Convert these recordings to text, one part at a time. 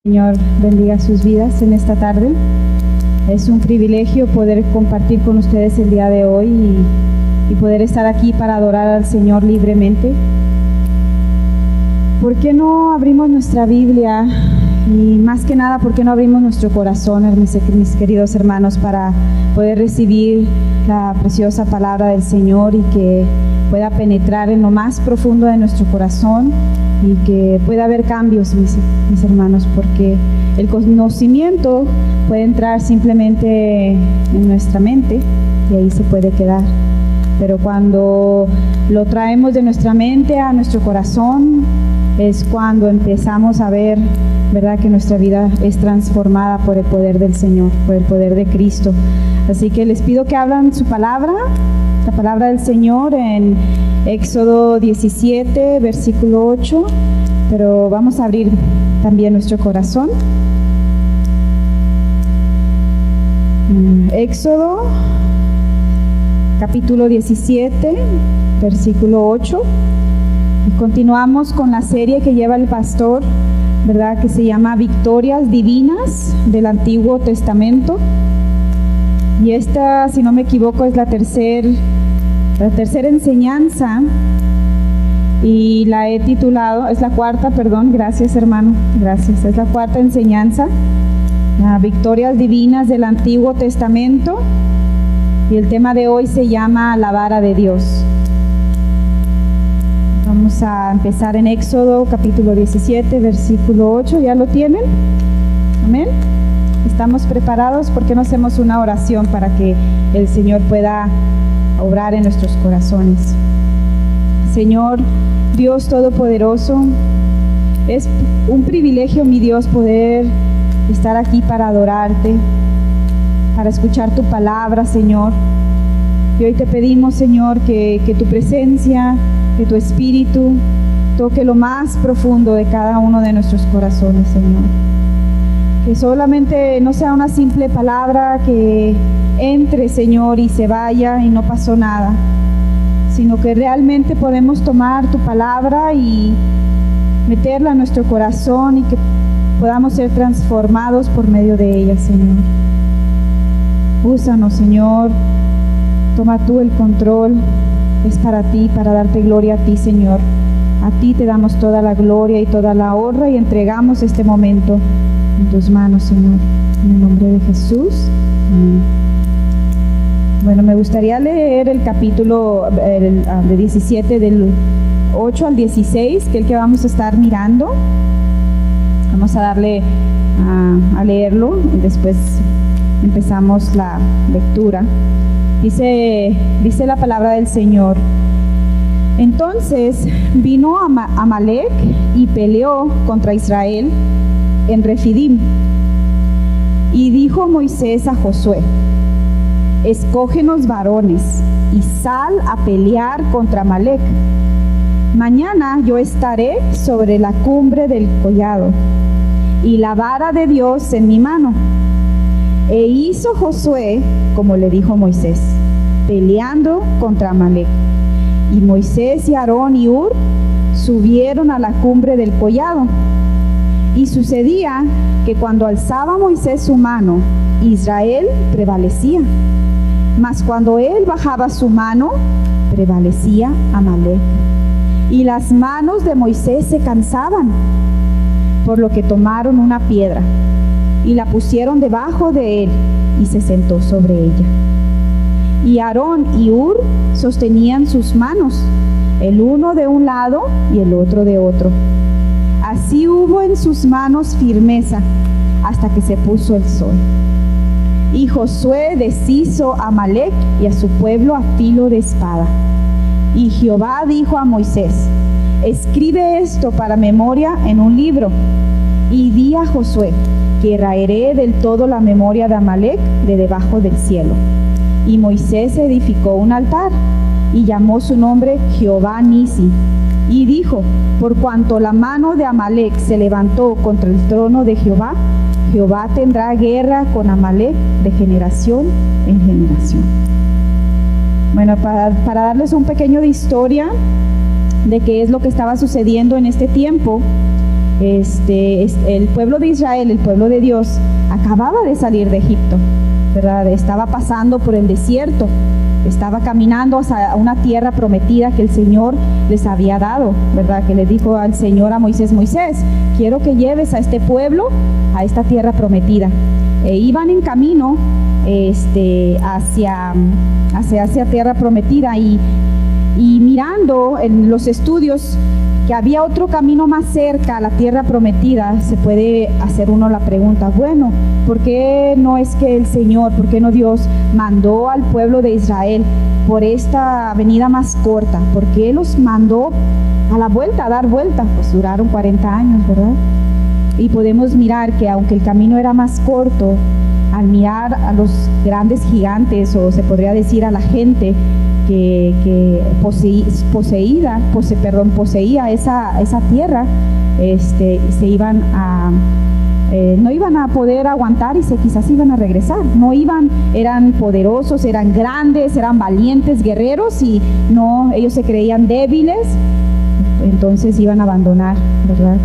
Señor bendiga sus vidas en esta tarde. Es un privilegio poder compartir con ustedes el día de hoy y poder estar aquí para adorar al Señor libremente. ¿Por qué no abrimos nuestra Biblia? Y más que nada, ¿por qué no abrimos nuestro corazón, mis queridos hermanos, para poder recibir la preciosa palabra del Señor y que pueda penetrar en lo más profundo de nuestro corazón y que pueda haber cambios, mis hermanos, porque el conocimiento puede entrar simplemente en nuestra mente y ahí se puede quedar. Pero cuando lo traemos de nuestra mente a nuestro corazón, es cuando empezamos a ver, ¿verdad?, que nuestra vida es transformada por el poder del Señor, por el poder de Cristo. Así que les pido que hablan su palabra, la palabra del Señor en Éxodo 17, versículo 8, pero vamos a abrir también nuestro corazón. Éxodo, capítulo 17, versículo 8. Y continuamos con la serie que lleva el pastor, ¿verdad?, que se llama Victorias Divinas del Antiguo Testamento. Y esta, si no me equivoco, es la tercera enseñanza y la he titulado, es la cuarta, perdón, gracias hermano, gracias, es la cuarta enseñanza, Victorias Divinas del Antiguo Testamento, y el tema de hoy se llama La vara de Dios. Vamos a empezar en Éxodo capítulo 17, versículo 8, ¿ya lo tienen? Amén. ¿Estamos preparados? ¿Por qué no hacemos una oración para que el Señor pueda obrar en nuestros corazones? Señor, Dios Todopoderoso, es un privilegio, mi Dios, poder estar aquí para adorarte, para escuchar tu palabra, Señor. Y hoy te pedimos, Señor, que tu presencia, que tu Espíritu toque lo más profundo de cada uno de nuestros corazones, Señor. Que solamente no sea una simple palabra que entre, Señor, y se vaya y no pasó nada, sino que realmente podemos tomar tu palabra y meterla en nuestro corazón y que podamos ser transformados por medio de ella, Señor. Úsanos, Señor, toma tú el control, es para ti, para darte gloria a ti, Señor. A ti te damos toda la gloria y toda la honra y entregamos este momento en tus manos, Señor, en el nombre de Jesús. Amén. Bueno, me gustaría leer el capítulo de 17, del 8 al 16, que es el que vamos a estar mirando. Vamos a darle a leerlo y después empezamos la lectura. Dice la palabra del Señor. Entonces vino Amalec y peleó contra Israel en Refidim. Y dijo Moisés a Josué: escógenos varones y sal a pelear contra Amalec. Mañana yo estaré sobre la cumbre del collado y la vara de Dios en mi mano. E hizo Josué como le dijo Moisés, peleando contra Amalec. Y Moisés y Aarón y Hur subieron a la cumbre del collado. Y sucedía que cuando alzaba Moisés su mano, Israel prevalecía. Mas cuando él bajaba su mano, prevalecía Amalec. Y las manos de Moisés se cansaban, por lo que tomaron una piedra y la pusieron debajo de él y se sentó sobre ella. Y Aarón y Hur sostenían sus manos, el uno de un lado y el otro de otro. Así hubo en sus manos firmeza hasta que se puso el sol. Y Josué deshizo a Amalec y a su pueblo a filo de espada. Y Jehová dijo a Moisés: escribe esto para memoria en un libro, y di a Josué que raeré del todo la memoria de Amalec de debajo del cielo. Y Moisés edificó un altar y llamó su nombre Jehová Nisi. Y dijo: por cuanto la mano de Amalec se levantó contra el trono de Jehová, Jehová tendrá guerra con Amalec de generación en generación. Bueno, para darles un pequeño de historia de qué es lo que estaba sucediendo en este tiempo, el pueblo de Israel, el pueblo de Dios, acababa de salir de Egipto, ¿verdad? Estaba pasando por el desierto, estaba caminando hacia una tierra prometida que el Señor les había dado, ¿verdad? Que le dijo al Señor a Moisés: Moisés, quiero que lleves a este pueblo a esta tierra prometida. Iban en camino hacia tierra prometida y mirando en los estudios que había otro camino más cerca a la tierra prometida, se puede hacer uno la pregunta: bueno, ¿por qué no es que el Señor, por qué no Dios mandó al pueblo de Israel por esta avenida más corta? ¿Por qué los mandó a la vuelta, a dar vuelta? Pues duraron 40 años, ¿verdad? Y podemos mirar que aunque el camino era más corto, al mirar a los grandes gigantes, o se podría decir a la gente que poseía esa tierra, se iban a no iban a poder aguantar y quizás iban a regresar. Eran poderosos, eran grandes, eran valientes, guerreros, y ellos se creían débiles, entonces iban a abandonar, ¿verdad?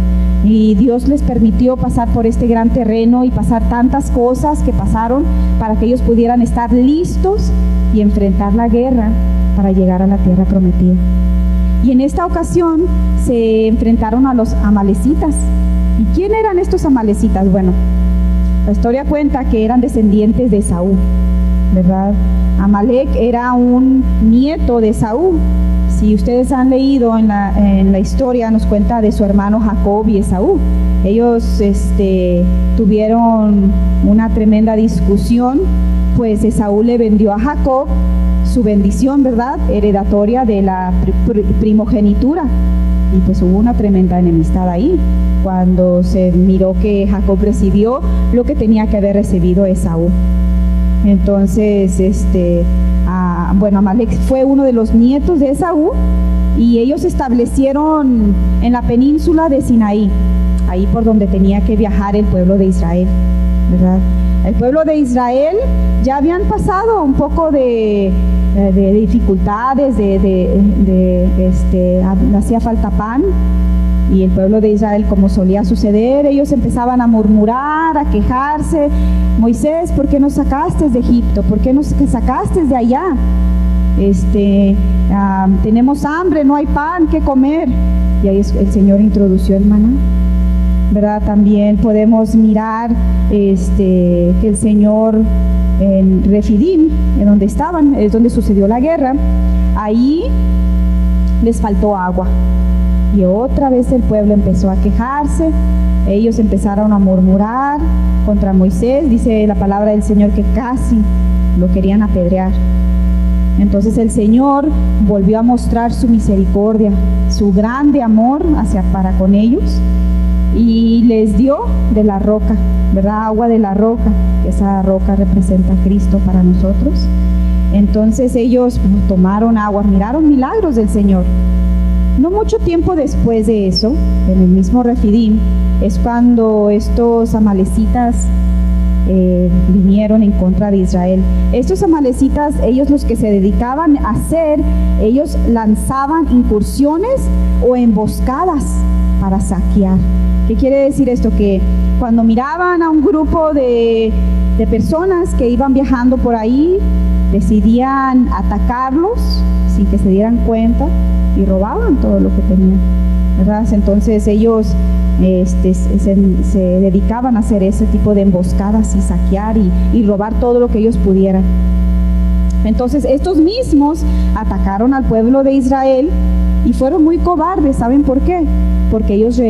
Y Dios les permitió pasar por este gran terreno y pasar tantas cosas que pasaron para que ellos pudieran estar listos y enfrentar la guerra para llegar a la tierra prometida. Y en esta ocasión se enfrentaron a los amalecitas. ¿Y quién eran estos amalecitas? Bueno, la historia cuenta que eran descendientes de Esaú, ¿verdad? Amalec era un nieto de Esaú. Si ustedes han leído en la historia, nos cuenta de su hermano Jacob y Esaú. Ellos tuvieron una tremenda discusión, pues Esaú le vendió a Jacob su bendición, ¿verdad?, heredatoria de la primogenitura. Y pues hubo una tremenda enemistad ahí, cuando se miró que Jacob recibió lo que tenía que haber recibido Esaú. Entonces, Amalec fue uno de los nietos de Esaú, y ellos se establecieron en la península de Sinaí, ahí por donde tenía que viajar el pueblo de Israel, ¿verdad? El pueblo de Israel ya habían pasado un poco de dificultades, hacía falta pan, y el pueblo de Israel, como solía suceder, ellos empezaban a murmurar, a quejarse: Moisés, ¿por qué nos sacaste de Egipto? ¿Por qué nos sacaste de allá? Tenemos hambre, no hay pan que comer. Y ahí el Señor introdució el maná, ¿verdad? También podemos mirar que el Señor en Refidim, en donde estaban, es donde sucedió la guerra, ahí les faltó agua. Y otra vez el pueblo empezó a quejarse, ellos empezaron a murmurar contra Moisés. Dice la palabra del Señor que casi lo querían apedrear. Entonces el Señor volvió a mostrar su misericordia, su grande amor para con ellos, y les dio de la roca, ¿verdad? Agua de la roca, que esa roca representa a Cristo para nosotros. Entonces ellos tomaron agua, miraron milagros del Señor. No mucho tiempo después de eso, en el mismo Refidim, es cuando estos amalecitas vinieron en contra de Israel. Estos amalecitas, ellos los que se dedicaban a hacer, ellos lanzaban incursiones o emboscadas para saquear. ¿Qué quiere decir esto? Que cuando miraban a un grupo de personas que iban viajando por ahí, decidían atacarlos sin que se dieran cuenta y robaban todo lo que tenían, ¿verdad? Entonces ellos se dedicaban a hacer ese tipo de emboscadas y saquear y robar todo lo que ellos pudieran. Entonces estos mismos atacaron al pueblo de Israel y fueron muy cobardes. ¿Saben por qué? Porque ellos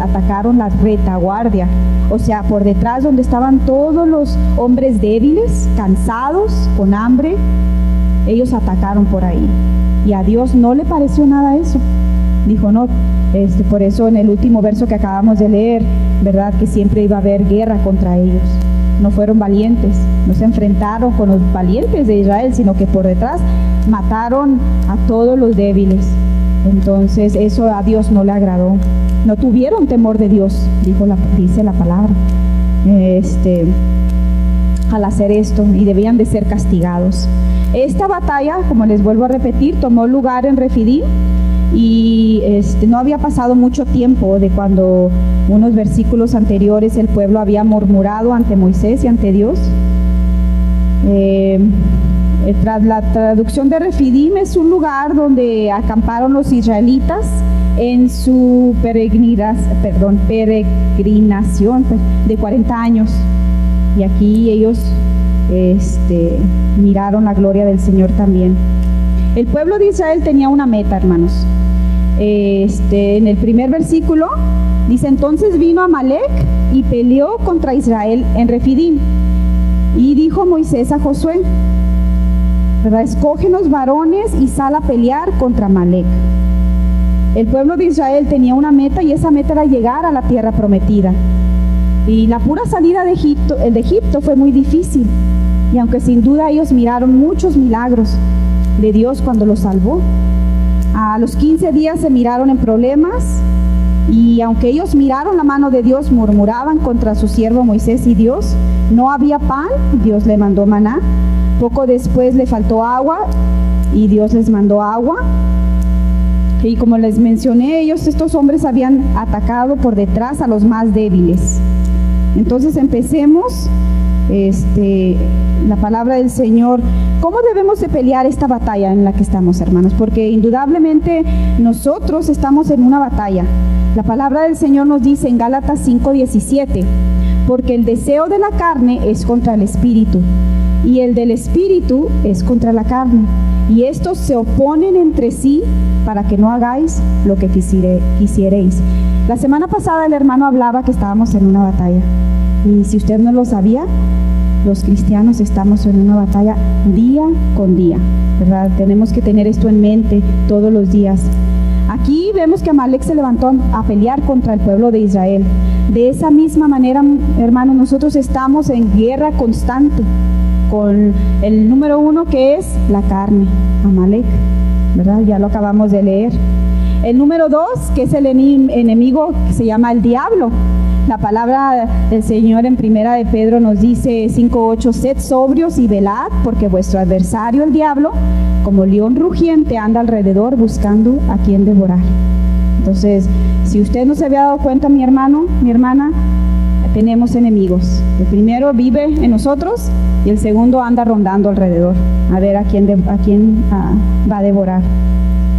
atacaron la retaguardia, o sea, por detrás donde estaban todos los hombres débiles, cansados, con hambre. Ellos atacaron por ahí, y a Dios no le pareció nada eso. Dijo no, por eso en el último verso que acabamos de leer, ¿verdad?, que siempre iba a haber guerra contra ellos. No fueron valientes, no se enfrentaron con los valientes de Israel, sino que por detrás mataron a todos los débiles. Entonces eso a Dios no le agradó. No tuvieron temor de Dios, dice la palabra, al hacer esto, y debían de ser castigados. Esta batalla, como les vuelvo a repetir, tomó lugar en Refidim, y no había pasado mucho tiempo de cuando unos versículos anteriores el pueblo había murmurado ante Moisés y ante Dios. Tras la traducción de Refidim, es un lugar donde acamparon los israelitas en su peregrinación de 40 años. Y aquí ellos miraron la gloria del Señor también. El pueblo de Israel tenía una meta, hermanos. En el primer versículo dice: entonces vino Amalek y peleó contra Israel en Refidim. Y dijo Moisés a Josué, ¿verdad?, escógenos varones y sal a pelear contra Amalek. El pueblo de Israel tenía una meta, y esa meta era llegar a la tierra prometida. Y la pura salida de Egipto fue muy difícil. Y aunque sin duda ellos miraron muchos milagros de Dios cuando los salvó, a los 15 días se miraron en problemas. Y aunque ellos miraron la mano de Dios, murmuraban contra su siervo Moisés y Dios. No había pan, Dios le mandó maná. Poco después le faltó agua y Dios les mandó agua. Y como les mencioné, estos hombres habían atacado por detrás a los más débiles. Entonces empecemos la palabra del Señor. ¿Cómo debemos de pelear esta batalla en la que estamos, hermanos? Porque indudablemente nosotros estamos en una batalla. La palabra del Señor nos dice en Gálatas 5:17, porque el deseo de la carne es contra el espíritu, y el del espíritu es contra la carne, y estos se oponen entre sí para que no hagáis lo que quisierais. La semana pasada el hermano hablaba que estábamos en una batalla, y si usted no lo sabía, los cristianos estamos en una batalla día con día, ¿verdad? Tenemos que tener esto en mente todos los días. Aquí vemos que Amalek se levantó a pelear contra el pueblo de Israel. De esa misma manera, hermanos, nosotros estamos en guerra constante con el número uno, que es la carne, Amalek, ¿verdad? Ya lo acabamos de leer. El número 2, que es el enemigo, que se llama el diablo. La palabra del Señor en Primera de Pedro nos dice 5:8, sed sobrios y velad, porque vuestro adversario el diablo, como león rugiente, anda alrededor buscando a quien devorar. Entonces, si usted no se había dado cuenta, mi hermano, mi hermana, tenemos enemigos. El primero vive en nosotros y el segundo anda rondando alrededor, a ver a quién va a devorar.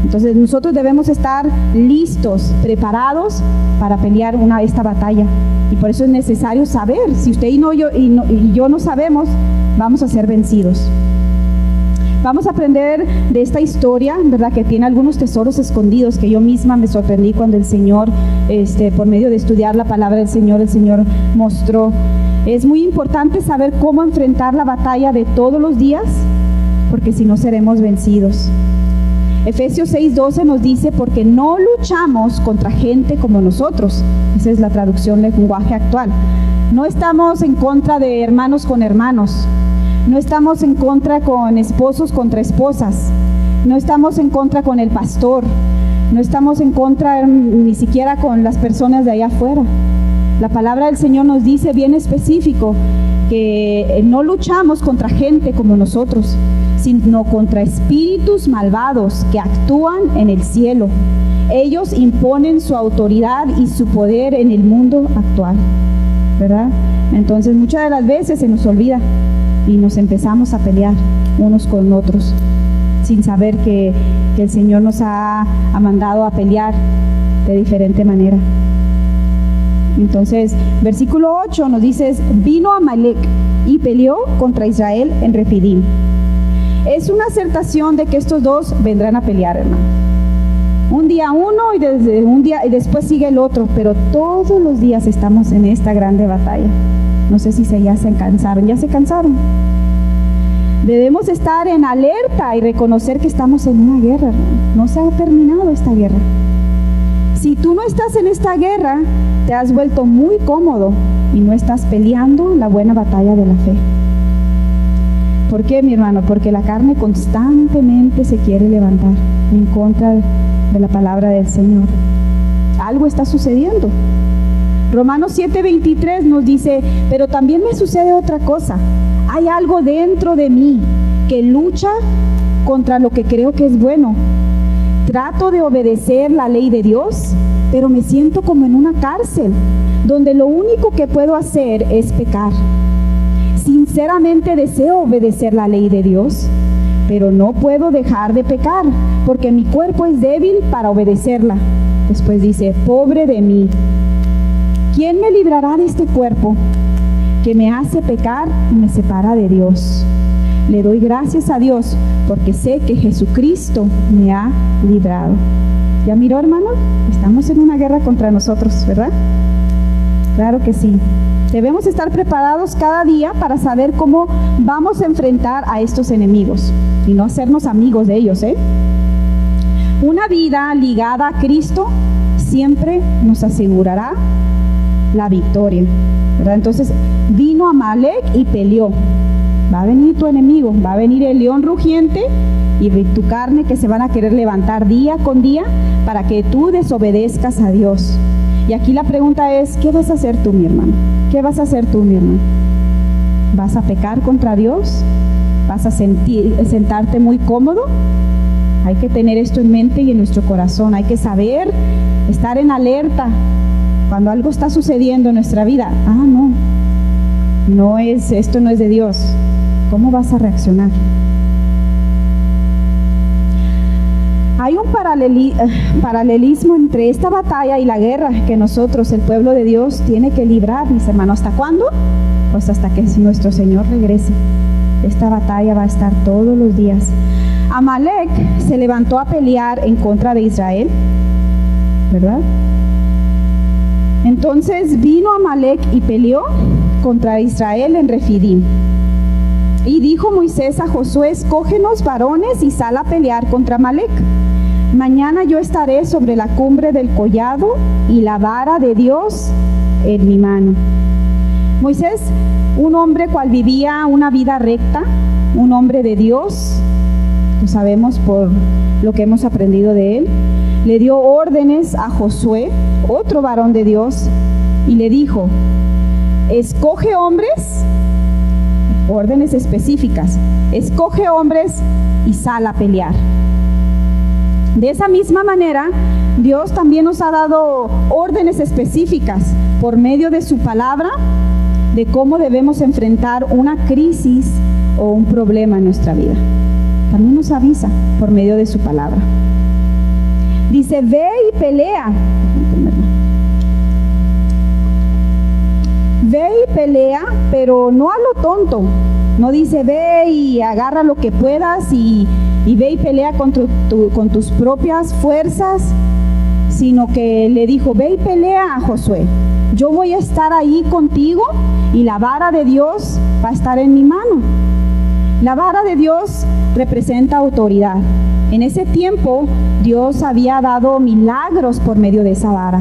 Entonces nosotros debemos estar listos, preparados para pelear esta batalla. Y por eso es necesario saber. Si usted y yo no sabemos, vamos a ser vencidos. Vamos a aprender de esta historia, ¿verdad?, que tiene algunos tesoros escondidos, que yo misma me sorprendí cuando el Señor, por medio de estudiar la palabra del Señor, el Señor mostró. Es muy importante saber cómo enfrentar la batalla de todos los días, porque si no seremos vencidos. Efesios 6:12 nos dice, porque no luchamos contra gente como nosotros. Esa es la traducción del lenguaje actual. No estamos en contra de hermanos con hermanos. No estamos en contra con esposos contra esposas. No estamos en contra con el pastor. No estamos en contra ni siquiera con las personas de allá afuera. La palabra del Señor nos dice bien específico que no luchamos contra gente como nosotros, sino contra espíritus malvados que actúan en el cielo. Ellos imponen su autoridad y su poder en el mundo actual, ¿verdad? Entonces muchas de las veces se nos olvida y nos empezamos a pelear unos con otros sin saber que el Señor nos ha mandado a pelear de diferente manera. Entonces, versículo 8 nos dice, vino Amalek y peleó contra Israel en Refidim. Es una acertación de que estos dos vendrán a pelear, hermano. Un día uno y después sigue el otro, pero todos los días estamos en esta grande batalla. No sé si ya se cansaron. ¿Ya se cansaron? Debemos estar en alerta y reconocer que estamos en una guerra, hermano. No se ha terminado esta guerra. Si tú no estás en esta guerra, te has vuelto muy cómodo y no estás peleando la buena batalla de la fe. ¿Por qué, mi hermano? Porque la carne constantemente se quiere levantar en contra de la palabra del Señor. Algo está sucediendo. Romanos 7:23 nos dice, pero también me sucede otra cosa. Hay algo dentro de mí que lucha contra lo que creo que es bueno. trato de obedecer la ley de Dios, pero me siento como en una cárcel, donde lo único que puedo hacer es pecar. Sinceramente deseo obedecer la ley de Dios, pero no puedo dejar de pecar, porque mi cuerpo es débil para obedecerla. Después dice, pobre de mí. ¿Quién me librará de este cuerpo que me hace pecar y me separa de Dios? Le doy gracias a Dios porque sé que Jesucristo me ha librado. ¿Ya miró, hermano? Estamos en una guerra contra nosotros, ¿verdad? Claro que sí. Debemos estar preparados cada día para saber cómo vamos a enfrentar a estos enemigos y no hacernos amigos de ellos, ¿eh? Una vida ligada a Cristo siempre nos asegurará la victoria, ¿verdad? Entonces vino Amalek y peleó. Va a venir tu enemigo, va a venir el león rugiente y tu carne que se van a querer levantar día con día para que tú desobedezcas a Dios. Y aquí la pregunta es, ¿qué vas a hacer tú, mi hermano? ¿Qué vas a hacer tú, mi hermano? ¿Vas a pecar contra Dios? ¿Vas a sentarte muy cómodo? Hay que tener esto en mente y en nuestro corazón. Hay que saber, estar en alerta cuando algo está sucediendo en nuestra vida. Esto no es de Dios. ¿Cómo vas a reaccionar? Hay un paralelismo entre esta batalla y la guerra que nosotros, el pueblo de Dios, tiene que librar, mis hermanos. ¿Hasta cuándo? Pues hasta que nuestro Señor regrese. Esta batalla va a estar todos los días. Amalek se levantó a pelear en contra de Israel, ¿verdad? Entonces vino Amalek y peleó contra Israel en Refidim. Y dijo Moisés a Josué, escógenos varones y sal a pelear contra Amalek. Mañana yo estaré sobre la cumbre del collado y la vara de Dios en mi mano. Moisés, un hombre cual vivía una vida recta, un hombre de Dios, lo sabemos por lo que hemos aprendido de él, le dio órdenes a Josué, otro varón de Dios, y le dijo, escoge hombres, órdenes específicas, escoge hombres y sal a pelear. De esa misma manera, Dios también nos ha dado órdenes específicas por medio de su palabra de cómo debemos enfrentar una crisis o un problema en nuestra vida. También nos avisa por medio de su palabra. Dice, ve y pelea. Ve y pelea, pero no a lo tonto. No dice, ve y agarra lo que puedas y ve y pelea con tus propias fuerzas, sino que le dijo, ve y pelea a Josué. Yo voy a estar ahí contigo y la vara de Dios va a estar en mi mano. La vara de Dios representa autoridad. En ese tiempo Dios había dado milagros por medio de esa vara.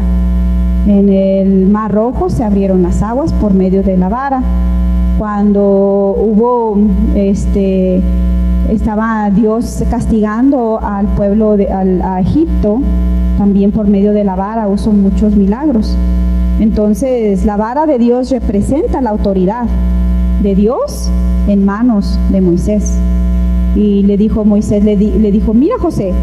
En el Mar Rojo se abrieron las aguas por medio de la vara. Cuando hubo estaba Dios castigando al pueblo a Egipto, también por medio de la vara usó muchos milagros. Entonces la vara de Dios representa la autoridad de Dios en manos de Moisés. Y le dijo Moisés, le dijo, mira José,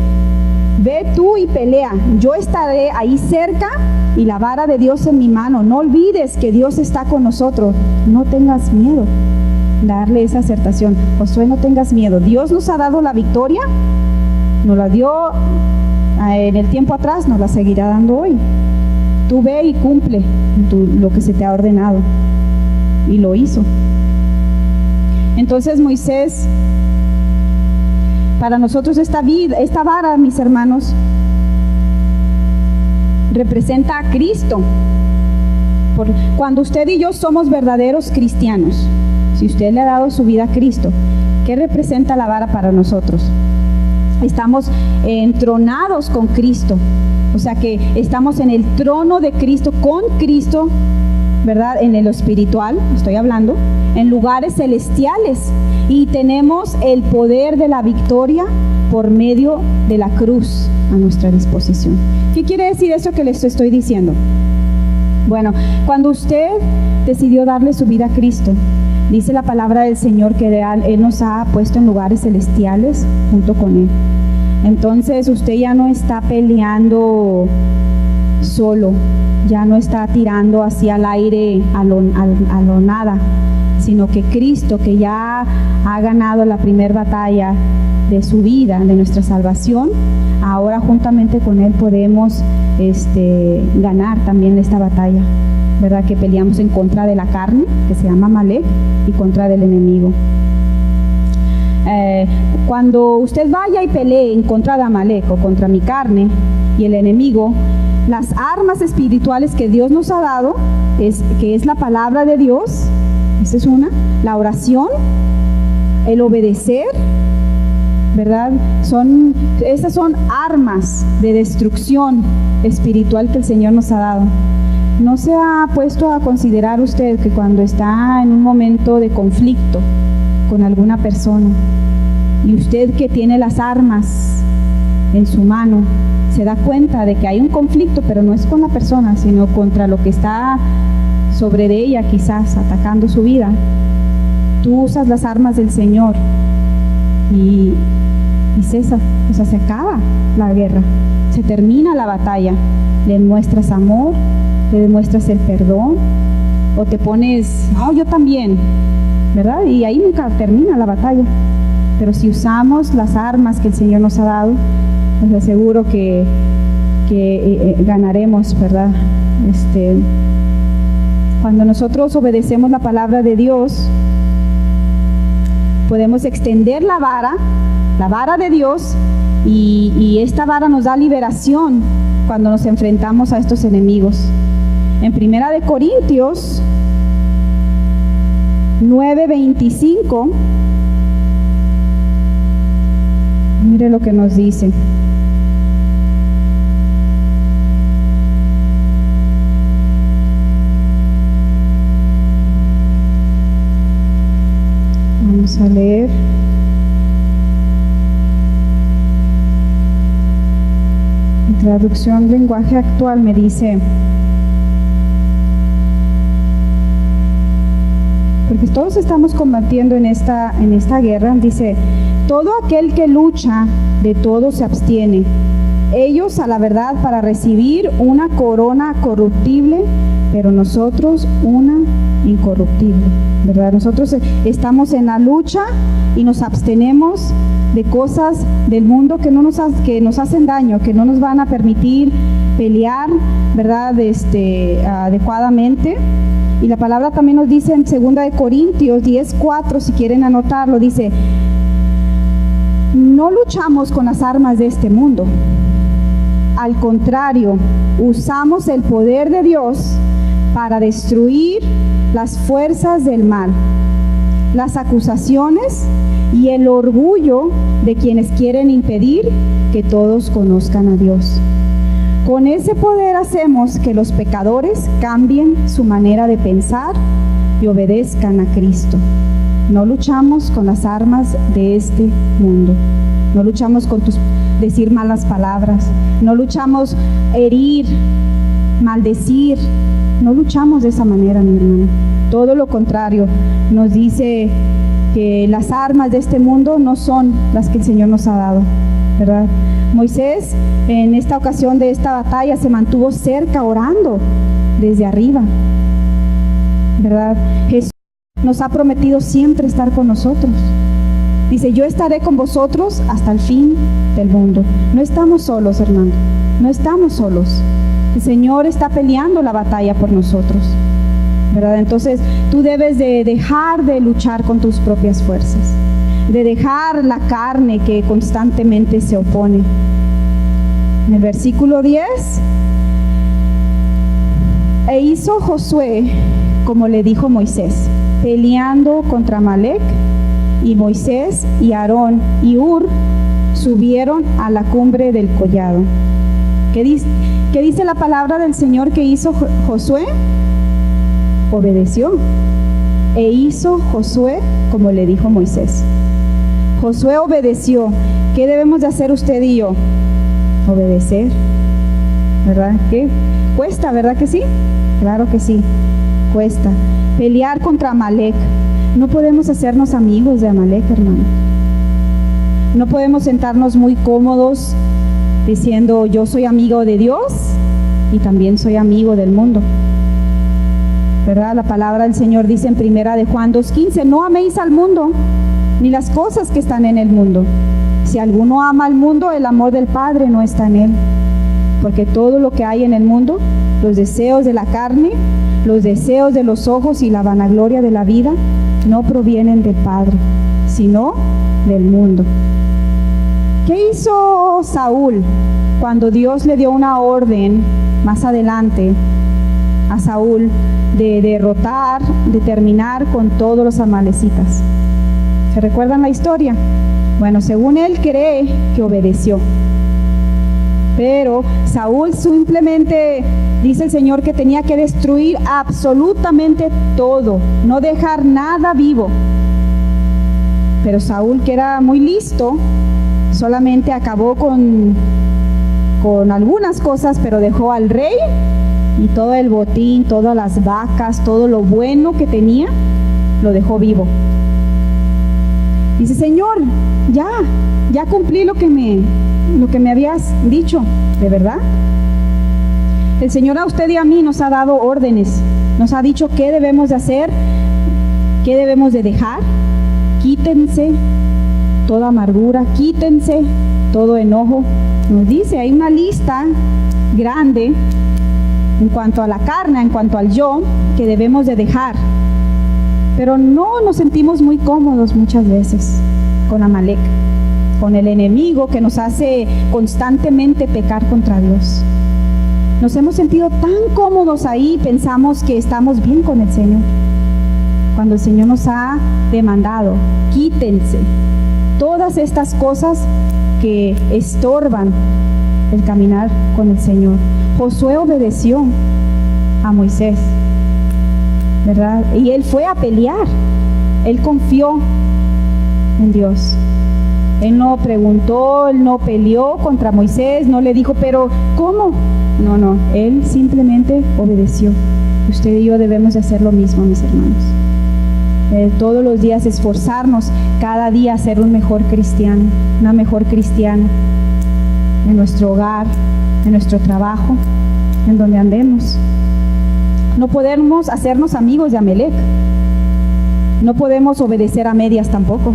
ve tú y pelea, yo estaré ahí cerca y la vara de Dios en mi mano. No olvides que Dios está con nosotros, no tengas miedo. Darle esa acertación, Josué, no tengas miedo, Dios nos ha dado la victoria, nos la dio en el tiempo atrás, nos la seguirá dando hoy. Tú ve y cumple lo que se te ha ordenado. Y lo hizo. Entonces Moisés, para nosotros esta vara, mis hermanos, representa a Cristo. Cuando usted y yo somos verdaderos cristianos, si usted le ha dado su vida a Cristo, ¿qué representa la vara para nosotros? Estamos entronados con Cristo, o sea que estamos en el trono de Cristo, con Cristo, ¿verdad? En lo espiritual, estoy hablando, en lugares celestiales, y tenemos el poder de la victoria por medio de la cruz a nuestra disposición. ¿Qué quiere decir eso que les estoy diciendo? Bueno, cuando usted decidió darle su vida a Cristo, dice la palabra del Señor que Él nos ha puesto en lugares celestiales junto con Él. Entonces usted ya no está peleando solo, ya no está tirando hacia el aire a lo nada, sino que Cristo, que ya ha ganado la primera batalla de su vida, de nuestra salvación, ahora juntamente con Él podemos ganar también esta batalla, ¿verdad? Que peleamos en contra de la carne, que se llama Amalek, y contra del enemigo. Cuando usted vaya y pelee en contra de Amalek o contra mi carne y el enemigo, las armas espirituales que Dios nos ha dado, que es la palabra de Dios, esa es una, la oración, el obedecer, ¿verdad? Esas son armas de destrucción espiritual que el Señor nos ha dado. ¿No se ha puesto a considerar usted que cuando está en un momento de conflicto con alguna persona y usted que tiene las armas en su mano, se da cuenta de que hay un conflicto, pero no es con la persona, sino contra lo que está sobre de ella, quizás atacando su vida? Tú usas las armas del Señor y cesa, o sea, se acaba la guerra, se termina la batalla. Le muestras amor, le demuestras el perdón, o te pones, yo también, ¿verdad? Y ahí nunca termina la batalla. Pero si usamos las armas que el Señor nos ha dado, les aseguro que ganaremos, ¿verdad? Cuando nosotros obedecemos la palabra de Dios, podemos extender la vara de Dios, y esta vara nos da liberación cuando nos enfrentamos a estos enemigos. En 1 Corintios 9:25, mire lo que nos dice. Vamos a leer. En traducción lenguaje actual me dice, porque todos estamos combatiendo en esta guerra, dice: todo aquel que lucha, de todo se abstiene. Ellos a la verdad para recibir una corona corruptible, pero nosotros una incorruptible, ¿verdad? Nosotros estamos en la lucha y nos abstenemos de cosas del mundo que nos hacen daño, que no nos van a permitir pelear, ¿verdad? Adecuadamente. Y la palabra también nos dice en 2 Corintios 10:4, si quieren anotarlo, dice: no luchamos con las armas de este mundo. Al contrario, usamos el poder de Dios para destruir las fuerzas del mal, las acusaciones y el orgullo de quienes quieren impedir que todos conozcan a Dios. Con ese poder hacemos que los pecadores cambien su manera de pensar y obedezcan a Cristo. No luchamos con las armas de este mundo. No luchamos con decir malas palabras. No luchamos herir, maldecir. No luchamos de esa manera, mi hermano. Todo lo contrario, nos dice que las armas de este mundo no son las que el Señor nos ha dado, ¿verdad? Moisés, en esta ocasión de esta batalla, se mantuvo cerca orando desde arriba, ¿verdad? Jesús nos ha prometido siempre estar con nosotros. Dice: yo estaré con vosotros hasta el fin del mundo. No estamos solos, hermano, no estamos solos. El Señor está peleando la batalla por nosotros, ¿verdad? Entonces tú debes de dejar de luchar con tus propias fuerzas, de dejar la carne que constantemente se opone. En el versículo 10, e hizo Josué como le dijo Moisés, peleando contra Amalek, y Moisés y Aarón y Hur subieron a la cumbre del collado. ¿Qué dice la palabra del Señor que hizo Josué? Obedeció. E hizo Josué como le dijo Moisés. Josué obedeció. ¿Qué debemos de hacer usted y yo? Obedecer, ¿verdad? ¿Qué? Cuesta, ¿verdad que sí? Claro que sí, cuesta. Pelear contra Amalek. No podemos hacernos amigos de Amalek, hermano. No podemos sentarnos muy cómodos diciendo yo soy amigo de Dios y también soy amigo del mundo, ¿verdad? La palabra del Señor dice en primera de Juan 2:15, no améis al mundo ni las cosas que están en el mundo. Si alguno ama al mundo, el amor del Padre no está en él. Porque todo lo que hay en el mundo, los deseos de la carne, los deseos de los ojos y la vanagloria de la vida, no provienen del Padre, sino del mundo. ¿Qué hizo Saúl cuando Dios le dio una orden más adelante a Saúl de derrotar, de terminar con todos los amalecitas? ¿Se recuerdan la historia? Bueno, según él cree que obedeció. Pero Saúl simplemente, dice el Señor, que tenía que destruir absolutamente todo, no dejar nada vivo. Pero Saúl, que era muy listo, solamente acabó con algunas cosas, pero dejó al rey y todo el botín, todas las vacas, todo lo bueno que tenía, lo dejó vivo. Dice, Señor, ya cumplí lo que me habías dicho, ¿de verdad? El Señor a usted y a mí nos ha dado órdenes, nos ha dicho qué debemos de hacer, qué debemos de dejar. Quítense toda amargura, quítense todo enojo. Nos dice, hay una lista grande en cuanto a la carne, en cuanto al yo, que debemos de dejar. Pero no nos sentimos muy cómodos muchas veces con Amalek, con el enemigo que nos hace constantemente pecar contra Dios. Nos hemos sentido tan cómodos ahí, pensamos que estamos bien con el Señor, cuando el Señor nos ha demandado, quítense todas estas cosas que estorban el caminar con el Señor. Josué obedeció a Moisés, ¿verdad? Y él fue a pelear, él confió en Dios. Él no preguntó, él no peleó contra Moisés, no le dijo, pero ¿cómo? No, él simplemente obedeció. Usted y yo debemos de hacer lo mismo, mis hermanos. Todos los días esforzarnos, cada día ser un mejor cristiano, una mejor cristiana, en nuestro hogar, en nuestro trabajo, en donde andemos. No podemos hacernos amigos de Amalek. No podemos obedecer a medias tampoco.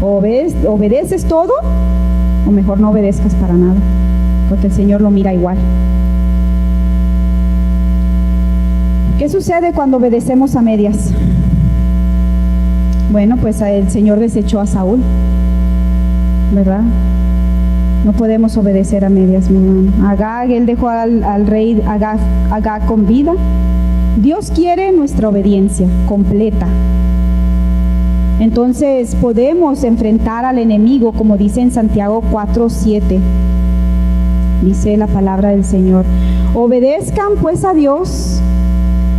¿Obedeces todo? O mejor no obedezcas para nada, porque el Señor lo mira igual. ¿Qué sucede cuando obedecemos a medias? Bueno, pues el Señor desechó a Saúl, ¿verdad? No podemos obedecer a medias, mi hermano. Agag, él dejó al rey Agag con vida. Dios quiere nuestra obediencia completa. Entonces podemos enfrentar al enemigo, como dice en Santiago 4:7. Dice la palabra del Señor: obedezcan pues a Dios,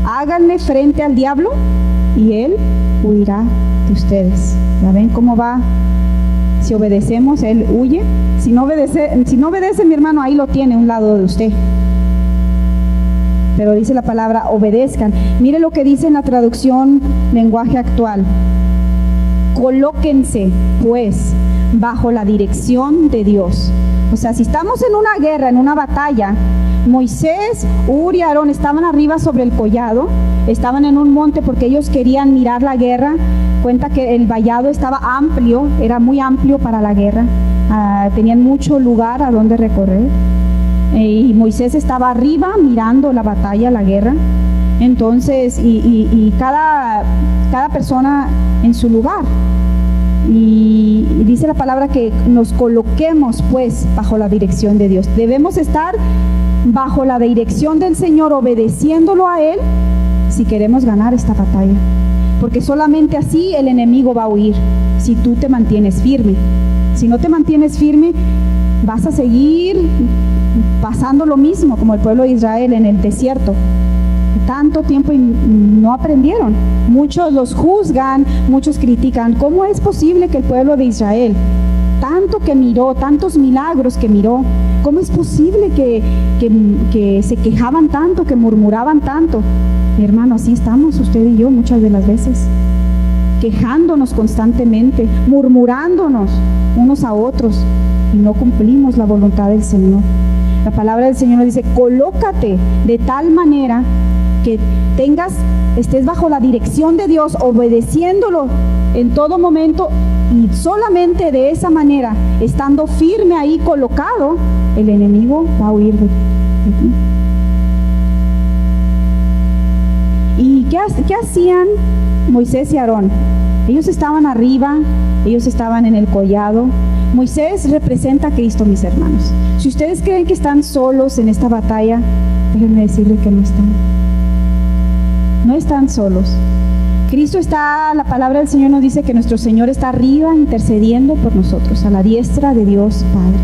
háganle frente al diablo y él huirá de ustedes. ¿Ya ven cómo va? Si obedecemos, él huye. Si no obedece, mi hermano, ahí lo tiene a un lado de usted. Pero dice la palabra, obedezcan. Mire lo que dice en la traducción lenguaje actual. Colóquense, pues, bajo la dirección de Dios. O sea, si estamos en una guerra, en una batalla, Moisés, Ur y Aarón estaban arriba sobre el collado, estaban en un monte porque ellos querían mirar la guerra. Cuenta que el vallado estaba amplio, era muy amplio para la guerra, tenían mucho lugar a donde recorrer, y Moisés estaba arriba mirando la batalla, la guerra. Entonces, y cada persona en su lugar. Y dice la palabra que nos coloquemos pues bajo la dirección de Dios. Debemos estar bajo la dirección del Señor, obedeciéndolo a Él, si queremos ganar esta batalla. Porque solamente así el enemigo va a huir, si tú te mantienes firme. Si no te mantienes firme, vas a seguir pasando lo mismo como el pueblo de Israel en el desierto. Tanto tiempo y no aprendieron. Muchos los juzgan, muchos critican. ¿Cómo es posible que el pueblo de Israel, tanto que miró, tantos milagros que miró, cómo es posible que se quejaban tanto, que murmuraban tanto? Mi hermano, así estamos usted y yo muchas de las veces. quejándonos constantemente, murmurándonos unos a otros y no cumplimos la voluntad del Señor. La palabra del Señor nos dice, colócate de tal manera que estés bajo la dirección de Dios, obedeciéndolo en todo momento, y solamente de esa manera, estando firme ahí colocado, el enemigo va a huir de ti. ¿Y qué hacían Moisés y Aarón? Ellos estaban arriba, ellos estaban en el collado. Moisés representa a Cristo, mis hermanos. Si ustedes creen que están solos en esta batalla, déjenme decirles que no están. No están solos. Cristo está, la palabra del Señor nos dice que nuestro Señor está arriba intercediendo por nosotros, a la diestra de Dios Padre,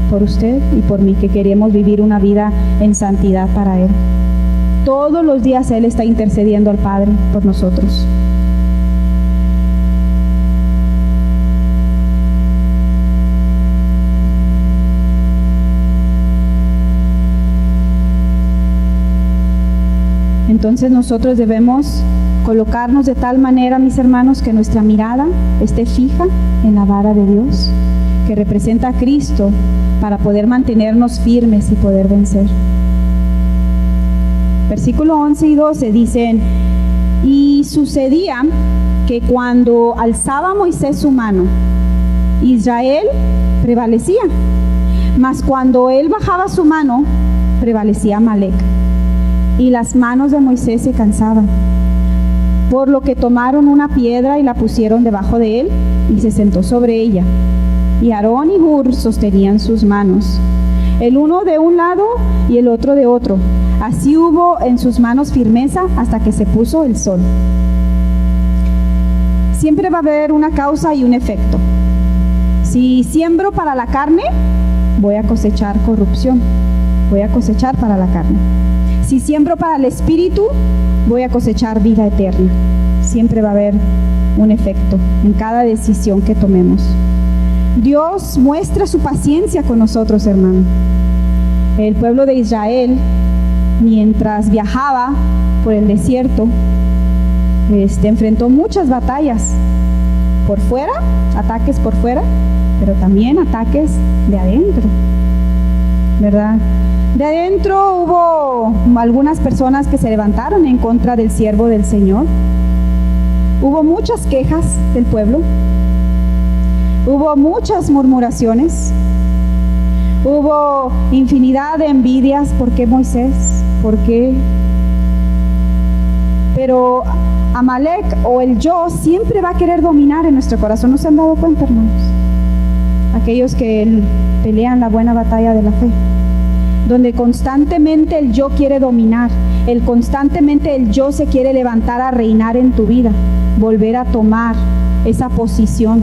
por usted y por mí, que queremos vivir una vida en santidad para Él. Todos los días Él está intercediendo al Padre por nosotros. Entonces nosotros debemos colocarnos de tal manera, mis hermanos, que nuestra mirada esté fija en la vara de Dios, que representa a Cristo, para poder mantenernos firmes y poder vencer. Versículo 11 y 12 dicen: y sucedía que cuando alzaba Moisés su mano, Israel prevalecía, mas cuando él bajaba su mano, prevalecía Amalec, y las manos de Moisés se cansaban. Por lo que tomaron una piedra y la pusieron debajo de él, y se sentó sobre ella. Y Aarón y Hur sostenían sus manos, el uno de un lado y el otro de otro. Así hubo en sus manos firmeza hasta que se puso el sol. Siempre va a haber una causa y un efecto. Si siembro para la carne, voy a cosechar corrupción. Voy a cosechar para la carne. Si siembro para el espíritu, voy a cosechar vida eterna. Siempre va a haber un efecto en cada decisión que tomemos. Dios muestra su paciencia con nosotros, hermano. El pueblo de Israel, mientras viajaba por el desierto, enfrentó muchas batallas por fuera, ataques por fuera, pero también ataques de adentro, ¿verdad? De adentro hubo algunas personas que se levantaron en contra del siervo del Señor. Hubo muchas quejas del pueblo. Hubo muchas murmuraciones. Hubo infinidad de envidias. ¿Por qué Moisés? ¿Por qué? Pero Amalec, o el yo, siempre va a querer dominar en nuestro corazón. ¿No se han dado cuenta, hermanos? Aquellos que pelean la buena batalla de la fe, donde constantemente el yo quiere dominar, constantemente el yo se quiere levantar a reinar en tu vida, volver a tomar esa posición.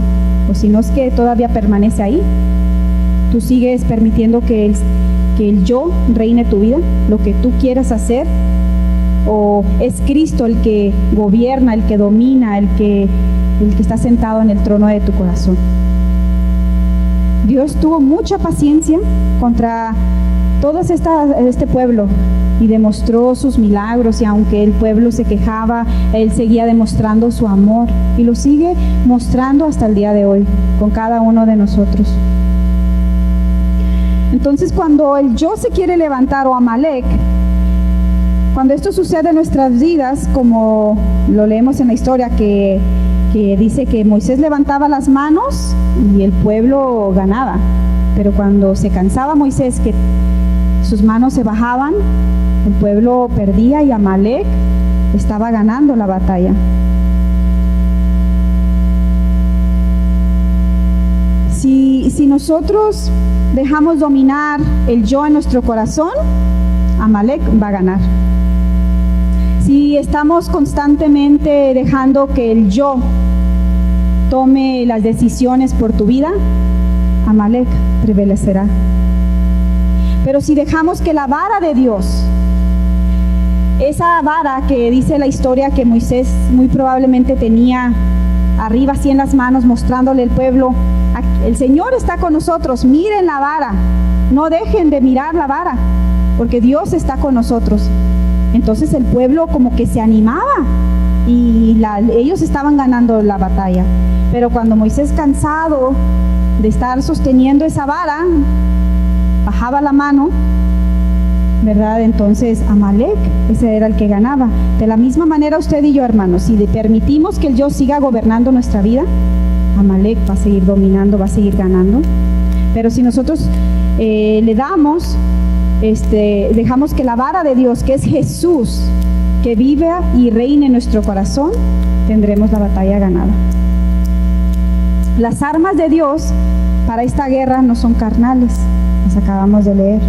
O si no es que todavía permanece ahí, tú sigues permitiendo que el yo reine tu vida, lo que tú quieras hacer, o es Cristo el que gobierna, el que domina, el que está sentado en el trono de tu corazón. Dios tuvo mucha paciencia contra todo este pueblo y demostró sus milagros, y aunque el pueblo se quejaba, Él seguía demostrando su amor y lo sigue mostrando hasta el día de hoy con cada uno de nosotros. Entonces, cuando el yo se quiere levantar, o Amalec, cuando esto sucede en nuestras vidas, como lo leemos en la historia, que dice que Moisés levantaba las manos y el pueblo ganaba, pero cuando se cansaba Moisés, que sus manos se bajaban, el pueblo perdía y Amalec estaba ganando la batalla. Si nosotros dejamos dominar el yo en nuestro corazón, Amalec va a ganar. Si estamos constantemente dejando que el yo tome las decisiones por tu vida, Amalec prevalecerá. Pero si dejamos que la vara de Dios, esa vara que dice la historia que Moisés muy probablemente tenía arriba así en las manos, mostrándole al pueblo: el Señor está con nosotros, miren la vara, no dejen de mirar la vara, porque Dios está con nosotros. Entonces el pueblo como que se animaba y ellos estaban ganando la batalla. Pero cuando Moisés, cansado de estar sosteniendo esa vara, bajaba la mano, ¿verdad? Entonces Amalek, ese era el que ganaba. De la misma manera usted y yo, hermanos, si le permitimos que el yo siga gobernando nuestra vida, Amalek va a seguir dominando, va a seguir ganando. Pero si nosotros le damos, dejamos que la vara de Dios, que es Jesús, que vive y reine en nuestro corazón, tendremos la batalla ganada. Las armas de Dios para esta guerra no son carnales, las acabamos de leer.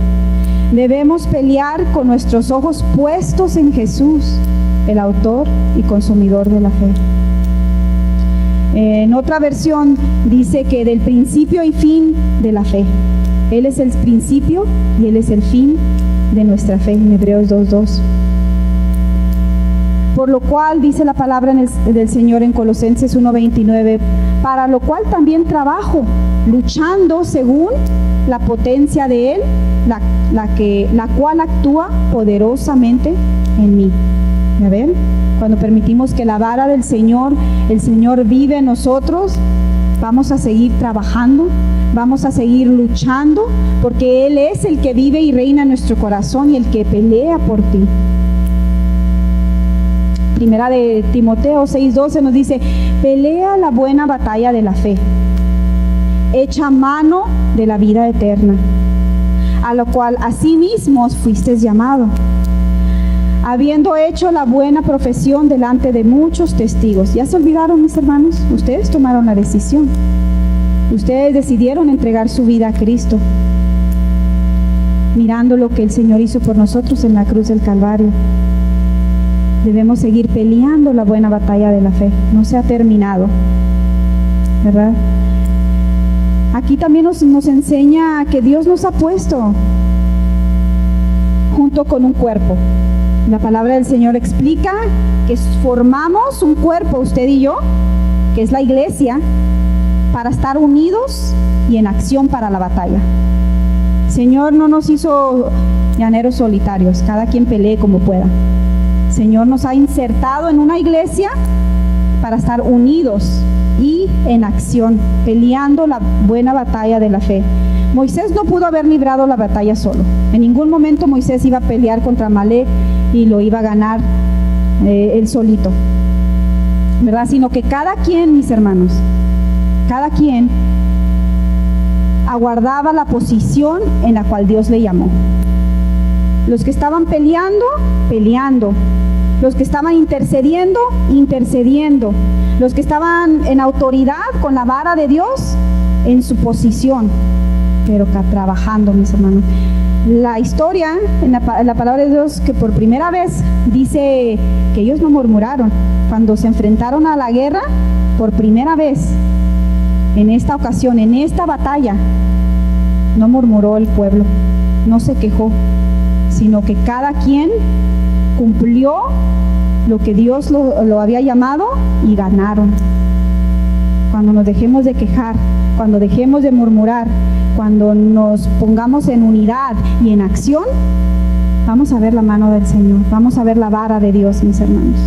Debemos pelear con nuestros ojos puestos en Jesús, el autor y consumidor de la fe. En otra versión dice que del principio y fin de la fe. Él es el principio y Él es el fin de nuestra fe, en Hebreos 2:2. Por lo cual dice la palabra del Señor en Colosenses 1:29, para lo cual también trabajo, luchando según la potencia de Él, la cual actúa poderosamente en mí. ¿Ya ven? Cuando permitimos que la vara del Señor, el Señor vive en nosotros, vamos a seguir trabajando, vamos a seguir luchando, porque Él es el que vive y reina en nuestro corazón y el que pelea por ti. Primera de Timoteo 6:12 nos dice, pelea la buena batalla de la fe, echa mano de la vida eterna, a lo cual asimismo fuisteis llamado, habiendo hecho la buena profesión delante de muchos testigos. ¿Ya se olvidaron, mis hermanos? Ustedes tomaron la decisión. Ustedes decidieron entregar su vida a Cristo, mirando lo que el Señor hizo por nosotros en la cruz del Calvario. Debemos seguir peleando la buena batalla de la fe. No se ha terminado, ¿verdad? Aquí también nos enseña que Dios nos ha puesto junto con un cuerpo. La palabra del Señor explica que formamos un cuerpo, usted y yo, que es la iglesia, para estar unidos y en acción para la batalla. El Señor no nos hizo llaneros solitarios, cada quien pelee como pueda. El Señor nos ha insertado en una iglesia para estar unidos y en acción, peleando la buena batalla de la fe. Moisés no pudo haber librado la batalla solo. En ningún momento Moisés iba a pelear contra Amalek y lo iba a ganar él solito, ¿verdad? Sino que cada quien, mis hermanos, cada quien aguardaba la posición en la cual Dios le llamó. Los que estaban peleando, peleando. Los que estaban intercediendo, intercediendo. Los que estaban en autoridad con la vara de Dios, en su posición, pero trabajando, mis hermanos. La historia, en la palabra de Dios, que por primera vez dice que ellos no murmuraron. Cuando se enfrentaron a la guerra, por primera vez, en esta ocasión, en esta batalla, no murmuró el pueblo, no se quejó, sino que cada quien cumplió lo que Dios lo había llamado y ganaron. Cuando nos dejemos de quejar, cuando dejemos de murmurar, cuando nos pongamos en unidad y en acción, vamos a ver la mano del Señor, vamos a ver la vara de Dios, mis hermanos.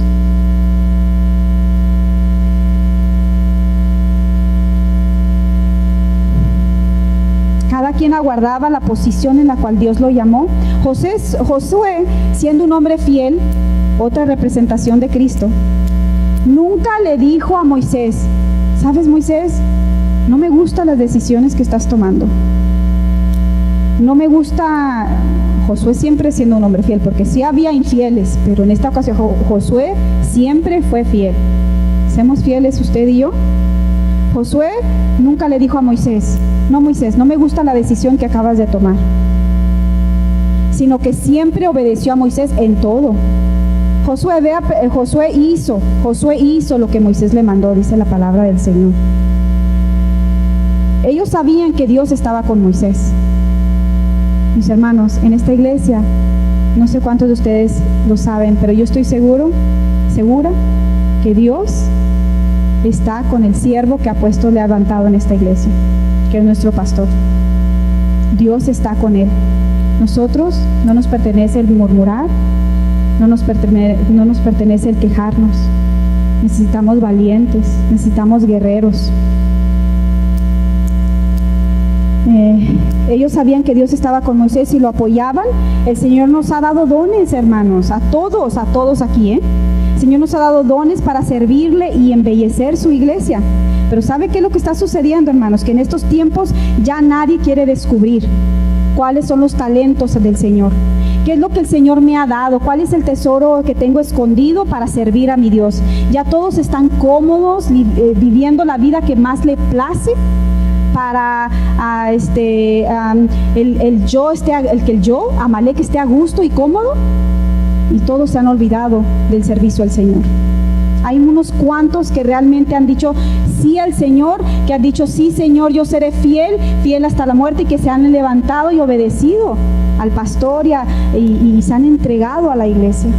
Cada quien aguardaba la posición en la cual Dios lo llamó. Josué, siendo un hombre fiel, otra representación de Cristo, nunca le dijo a Moisés, ¿sabes, Moisés? No me gustan las decisiones que estás tomando. No me gusta. Josué siempre siendo un hombre fiel, porque sí había infieles, pero en esta ocasión Josué siempre fue fiel. ¿Somos fieles usted y yo? Josué nunca le dijo a Moisés, no, Moisés, no me gusta la decisión que acabas de tomar, sino que siempre obedeció a Moisés en todo. Josué hizo lo que Moisés le mandó, dice la palabra del Señor. Ellos sabían que Dios estaba con Moisés. Mis hermanos, en esta iglesia, no sé cuántos de ustedes lo saben, pero yo estoy segura que Dios está con el siervo que ha puesto levantado en esta iglesia, que es nuestro pastor. Dios está con él. Nosotros no nos pertenece el murmurar, no nos pertenece el quejarnos, Necesitamos valientes, necesitamos guerreros. Ellos sabían que Dios estaba con Moisés y lo apoyaban. El Señor nos ha dado dones, hermanos, a todos aquí, El Señor nos ha dado dones para servirle y embellecer su iglesia. Pero ¿sabe qué es lo que está sucediendo, hermanos? Que en estos tiempos ya nadie quiere descubrir cuáles son los talentos del Señor. ¿Qué es lo que el Señor me ha dado? ¿Cuál es el tesoro que tengo escondido para servir a mi Dios? Ya todos están cómodos, viviendo la vida que más le place, para que el yo, Amalek, esté a gusto y cómodo, y todos se han olvidado del servicio al Señor. Hay unos cuantos que realmente han dicho sí al Señor, que han dicho sí, Señor, yo seré fiel hasta la muerte, y que se han levantado y obedecido al pastor y se han entregado a la iglesia.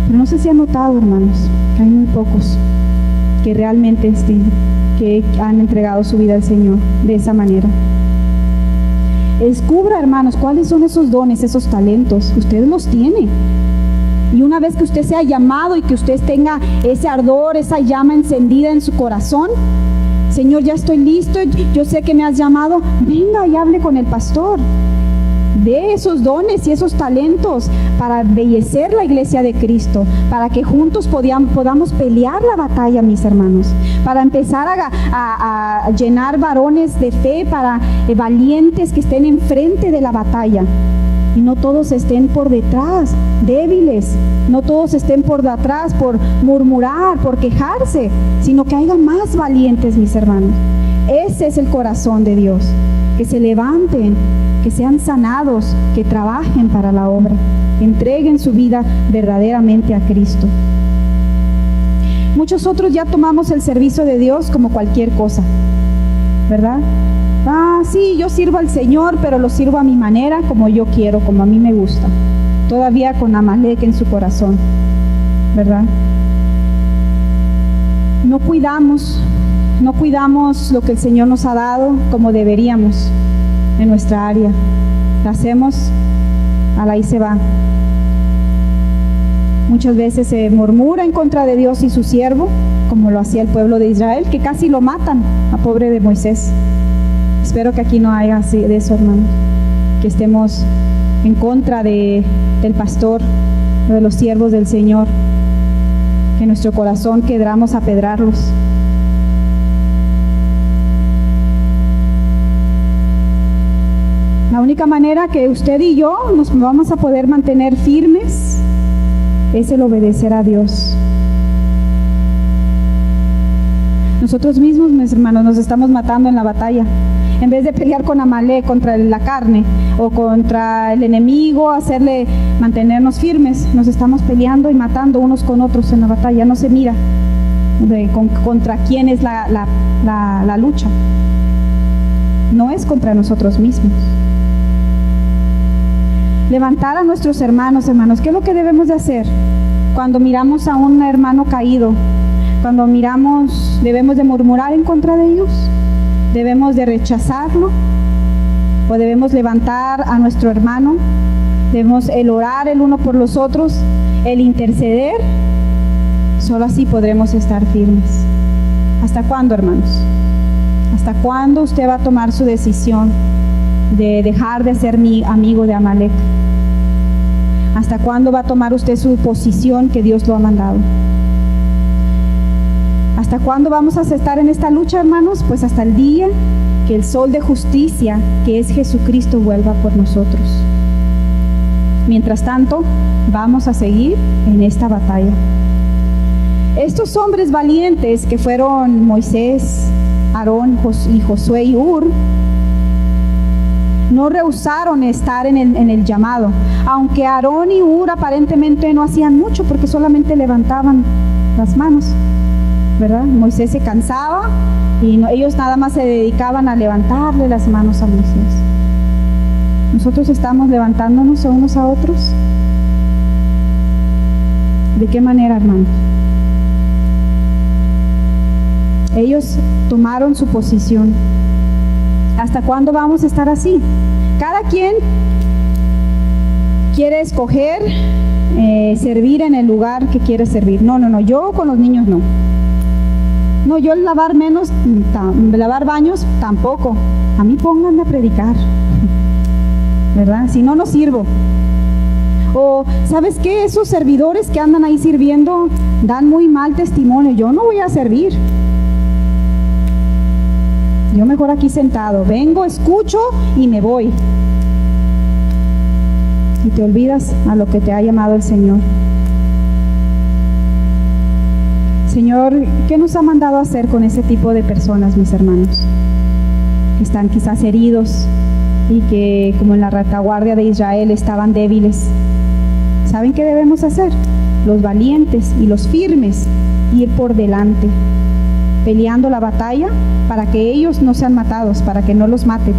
Pero no sé si han notado, hermanos, que hay muy pocos que realmente que han entregado su vida al Señor de esa manera. Descubra, hermanos, cuáles son esos dones, esos talentos. Usted los tiene. Y una vez que usted sea llamado y que usted tenga ese ardor, esa llama encendida en su corazón, Señor, ya estoy listo, yo sé que me has llamado, venga y hable con el pastor. De esos dones y esos talentos para embellecer la iglesia de Cristo, para que juntos podamos pelear la batalla, mis hermanos, para empezar a llenar varones de fe, para valientes que estén enfrente de la batalla. Y no todos estén por detrás, débiles, no todos estén por detrás por murmurar, por quejarse, sino que haya más valientes, mis hermanos. Ese es el corazón de Dios, que se levanten, que sean sanados, que trabajen para la obra, que entreguen su vida verdaderamente a Cristo. Muchos otros ya tomamos el servicio de Dios como cualquier cosa, ¿verdad? Sí, yo sirvo al Señor, pero lo sirvo a mi manera, como yo quiero, como a mí me gusta. Todavía con Amalek en su corazón, ¿verdad? No cuidamos lo que el Señor nos ha dado como deberíamos en nuestra área. Lo hacemos, ahí se va. Muchas veces se murmura en contra de Dios y su siervo, como lo hacía el pueblo de Israel, que casi lo matan, a pobre de Moisés. Espero que aquí no haya así de eso, hermanos, que estemos en contra del pastor o de los siervos del Señor, que en nuestro corazón queramos apedrarlos. La única manera que usted y yo nos vamos a poder mantener firmes es el obedecer a Dios. Nosotros mismos, mis hermanos, nos estamos matando en la batalla. En vez de pelear con Amalek, contra la carne o contra el enemigo, mantenernos firmes, nos estamos peleando y matando unos con otros en la batalla. No se mira contra quién es la lucha. No es contra nosotros mismos. Levantar a nuestros hermanos, ¿qué es lo que debemos de hacer? Cuando miramos a un hermano caído, cuando debemos de murmurar en contra de ellos, debemos de rechazarlo, o debemos levantar a nuestro hermano, debemos el orar el uno por los otros, el interceder. Solo así podremos estar firmes. ¿Hasta cuándo, hermanos? ¿Hasta cuándo usted va a tomar su decisión de dejar de ser mi amigo de Amalek? ¿Hasta cuándo va a tomar usted su posición que Dios lo ha mandado? ¿Hasta cuándo vamos a estar en esta lucha, hermanos? Pues hasta el día que el sol de justicia, que es Jesucristo, vuelva por nosotros. Mientras tanto, vamos a seguir en esta batalla. Estos hombres valientes que fueron Moisés, Aarón y Josué y Hur, no rehusaron estar en el llamado, aunque Aarón y Hur aparentemente no hacían mucho porque solamente levantaban las manos, ¿verdad? Moisés se cansaba y ellos nada más se dedicaban a levantarle las manos a Moisés. Nosotros estamos levantándonos a unos a otros. ¿De qué manera, hermanos? Ellos tomaron su posición. ¿Hasta cuándo vamos a estar así? Cada quien quiere escoger servir en el lugar que quieres servir. No, yo con los niños no. No, yo lavar baños tampoco. A mí pónganme a predicar, ¿verdad? Si no, no sirvo. O, ¿sabes qué? Esos servidores que andan ahí sirviendo dan muy mal testimonio. Yo no voy a servir. Yo mejor aquí sentado. Vengo, escucho y me voy. Y te olvidas a lo que te ha llamado el Señor. Señor, ¿qué nos ha mandado a hacer con ese tipo de personas, mis hermanos? Que están quizás heridos y que, como en la retaguardia de Israel, estaban débiles. ¿Saben qué debemos hacer? Los valientes y los firmes, ir por delante, peleando la batalla para que ellos no sean matados, para que no los maten.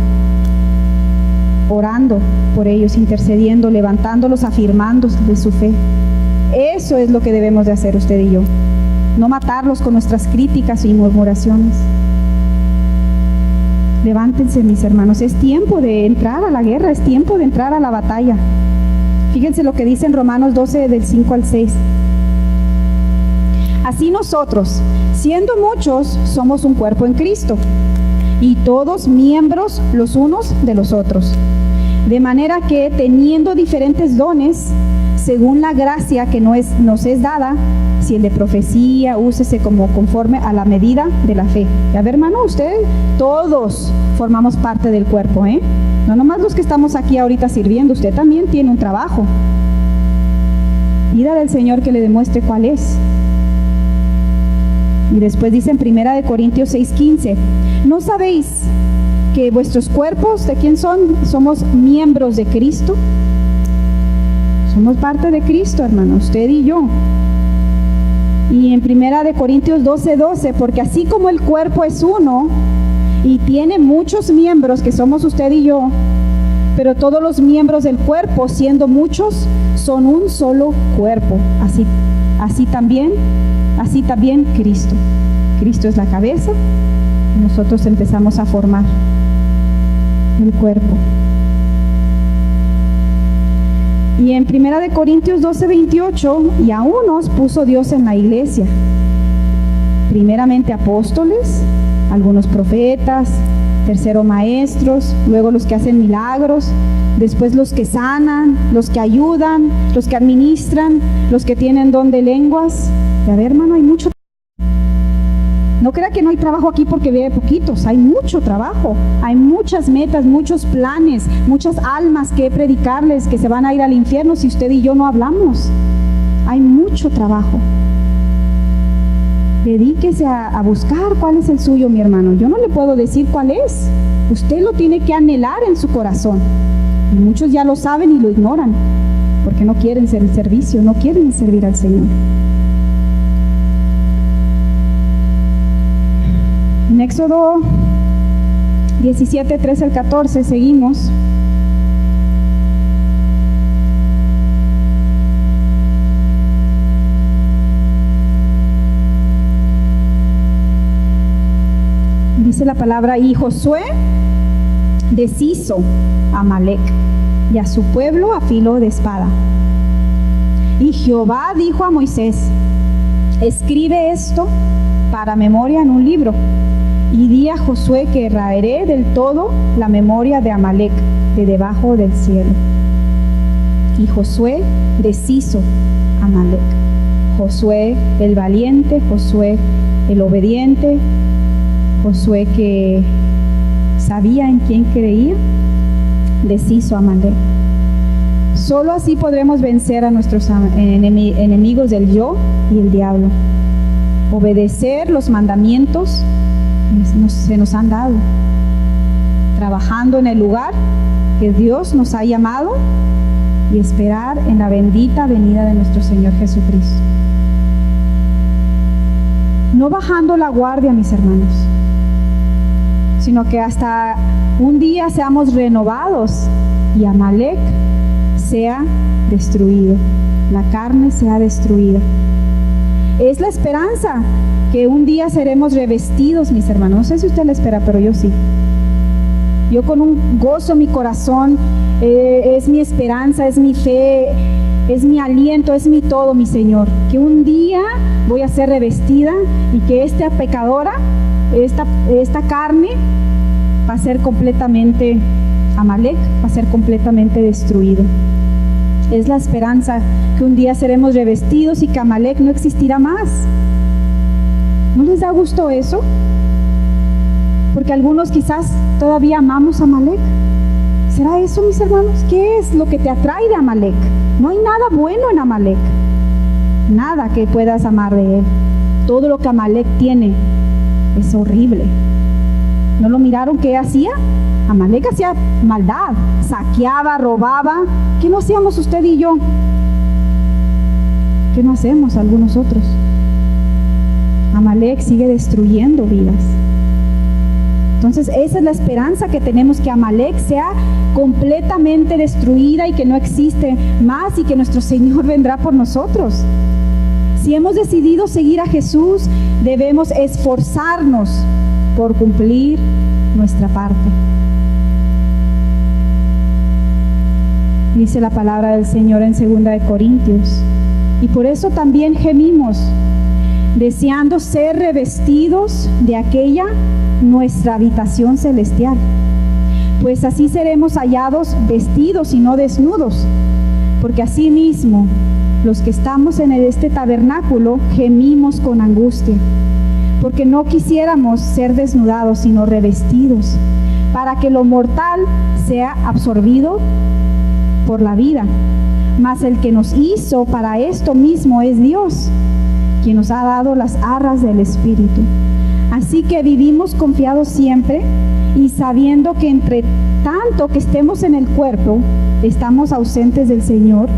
Orando por ellos, intercediendo, levantándolos, afirmando de su fe. Eso es lo que debemos de hacer usted y yo. No matarlos con nuestras críticas y murmuraciones. Levántense, mis hermanos, es tiempo de entrar a la guerra, es tiempo de entrar a la batalla. Fíjense lo que dice en Romanos 12, del 5 al 6. Así nosotros, siendo muchos, somos un cuerpo en Cristo, y todos miembros los unos de los otros. De manera que, teniendo diferentes dones, según la gracia que nos es dada, si el de profecía, úsese como conforme a la medida de la fe. A ver, hermano, ustedes todos formamos parte del cuerpo, ¿eh? No nomás los que estamos aquí ahorita sirviendo, usted también tiene un trabajo. Pídale al Señor que le demuestre cuál es. Y después dice en 1 Corintios 6:15, ¿no sabéis que vuestros cuerpos, ¿de quién son? Somos miembros de Cristo. Somos parte de Cristo, hermano, usted y yo. Y en 1 Corintios 12:12, porque así como el cuerpo es uno y tiene muchos miembros, que somos usted y yo, pero todos los miembros del cuerpo, siendo muchos, son un solo cuerpo. Así también Cristo. Cristo es la cabeza y nosotros empezamos a formar el cuerpo. Y en 1 Corintios 12:28, y a unos puso Dios en la iglesia, primeramente apóstoles, algunos profetas, tercero maestros, luego los que hacen milagros, después los que sanan, los que ayudan, los que administran, los que tienen don de lenguas. Y a ver, hermano, hay mucho. No crea que no hay trabajo aquí porque ve poquitos, hay mucho trabajo, hay muchas metas, muchos planes, muchas almas que predicarles que se van a ir al infierno si usted y yo no hablamos. Hay mucho trabajo. Dedíquese a buscar cuál es el suyo, mi hermano. Yo no le puedo decir cuál es. Usted lo tiene que anhelar en su corazón. Y muchos ya lo saben y lo ignoran porque no quieren ser el servicio, no quieren servir al Señor. En Éxodo 17, 13 al 14, seguimos. Dice la palabra, y Josué deshizo a Amalec y a su pueblo a filo de espada. Y Jehová dijo a Moisés, escribe esto para memoria en un libro, y di a Josué que raeré del todo la memoria de Amalec de debajo del cielo. Y Josué deshizo a Amalec. Josué el valiente, Josué el obediente, Josué que sabía en quién creía, deshizo a Amalec. Solo así podremos vencer a nuestros enemigos del yo y el diablo. Obedecer los mandamientos se nos han dado, trabajando en el lugar que Dios nos ha llamado y esperar en la bendita venida de nuestro Señor Jesucristo. No bajando la guardia, mis hermanos, sino que hasta un día seamos renovados y Amalec sea destruido, la carne sea destruida. Es la esperanza que un día seremos revestidos, mis hermanos. No sé si usted la espera, pero yo sí. Yo con un gozo en mi corazón, es mi esperanza, es mi fe, es mi aliento, es mi todo, mi Señor. Que un día voy a ser revestida y que esta pecadora, esta carne va a ser completamente, Amalek va a ser completamente destruido. Es la esperanza que un día seremos revestidos y que Amalek no existirá más. ¿No les da gusto eso? Porque algunos quizás todavía amamos a Amalek. ¿Será eso, mis hermanos? ¿Qué es lo que te atrae de Amalek? No hay nada bueno en Amalek. Nada que puedas amar de él. Todo lo que Amalek tiene es horrible. ¿No lo miraron qué hacía? Amalek hacía maldad, saqueaba, robaba. ¿Qué no hacíamos usted y yo? ¿Qué no hacemos algunos otros? Amalek sigue destruyendo vidas. Entonces esa es la esperanza que tenemos, que Amalek sea completamente destruida y que no existe más y que nuestro Señor vendrá por nosotros. Si hemos decidido seguir a Jesús, debemos esforzarnos por cumplir nuestra parte. Dice la palabra del Señor en 2 Corintios. Y por eso también gemimos, deseando ser revestidos de aquella nuestra habitación celestial, pues así seremos hallados vestidos y no desnudos, porque asimismo los que estamos en este tabernáculo gemimos con angustia, porque no quisiéramos ser desnudados sino revestidos, para que lo mortal sea absorbido por la vida. Mas el que nos hizo para esto mismo es Dios, quien nos ha dado las arras del Espíritu. Así que vivimos confiados siempre y sabiendo que entre tanto que estemos en el cuerpo, estamos ausentes del Señor,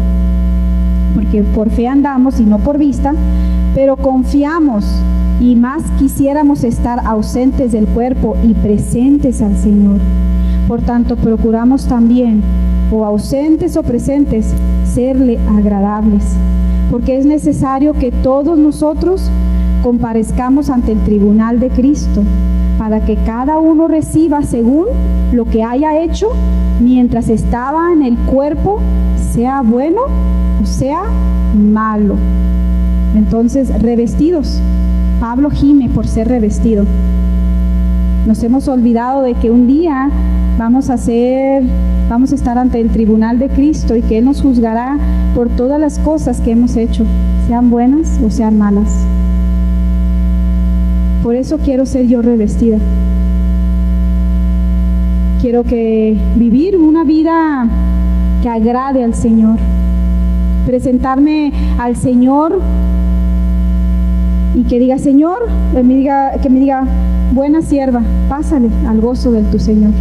porque por fe andamos y no por vista, pero confiamos y más quisiéramos estar ausentes del cuerpo y presentes al Señor. Por tanto, procuramos también, o ausentes o presentes, serle agradables, porque es necesario que todos nosotros comparezcamos ante el tribunal de Cristo, para que cada uno reciba según lo que haya hecho mientras estaba en el cuerpo, sea bueno o sea malo. Entonces, revestidos. Pablo gime por ser revestido. Nos hemos olvidado de que un día vamos a estar ante el tribunal de Cristo y que Él nos juzgará por todas las cosas que hemos hecho, sean buenas o sean malas. Por eso quiero ser yo revestida. Quiero vivir una vida que agrade al Señor, presentarme al Señor y que diga, Señor, que me diga, buena sierva, pásale al gozo de tu Señor.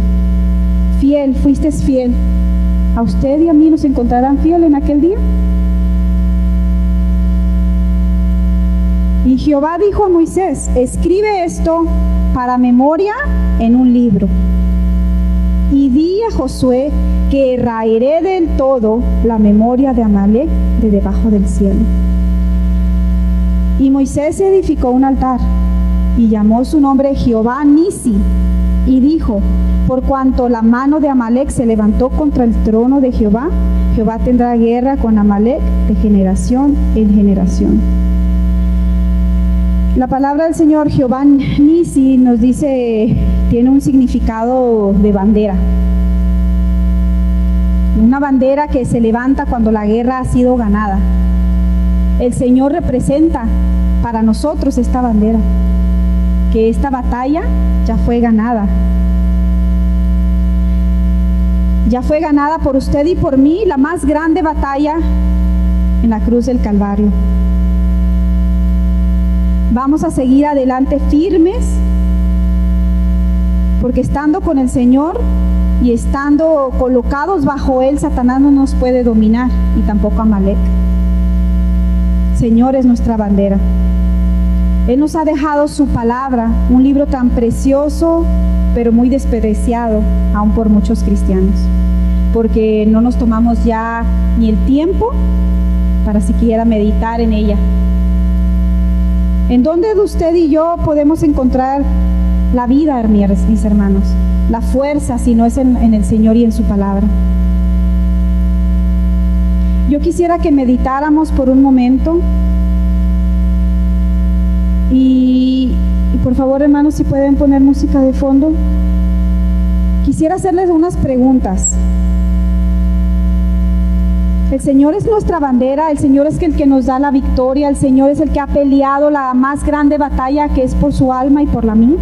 Fiel, fuiste fiel. ¿A usted y a mí nos encontrarán fiel en aquel día? Y Jehová dijo a Moisés, escribe esto para memoria en un libro. Y di a Josué que raeré del todo la memoria de Amalek de debajo del cielo. Y Moisés edificó un altar y llamó su nombre Jehová Nisi, y dijo, por cuanto la mano de Amalek se levantó contra el trono de Jehová, Jehová tendrá guerra con Amalek de generación en generación. La palabra del Señor Jehová Nisi nos dice, tiene un significado de bandera. Una bandera que se levanta cuando la guerra ha sido ganada. El Señor representa para nosotros esta bandera, que esta batalla ya fue ganada. Ya fue ganada por usted y por mí, la más grande batalla en la cruz del Calvario. Vamos a seguir adelante firmes, porque estando con el Señor y estando colocados bajo Él, Satanás no nos puede dominar, y tampoco Amalek. Señor es nuestra bandera. Él nos ha dejado su palabra, un libro tan precioso, pero muy despreciado aún por muchos cristianos, porque no nos tomamos ya ni el tiempo para siquiera meditar en ella. ¿En dónde usted y yo podemos encontrar la vida, mis hermanos? La fuerza, si no es en el Señor y en su palabra. Yo quisiera que meditáramos por un momento y por favor, hermanos, si pueden poner música de fondo. Quisiera hacerles unas preguntas. El Señor es nuestra bandera, el Señor es el que nos da la victoria, el Señor es el que ha peleado la más grande batalla, que es por su alma y por la mía.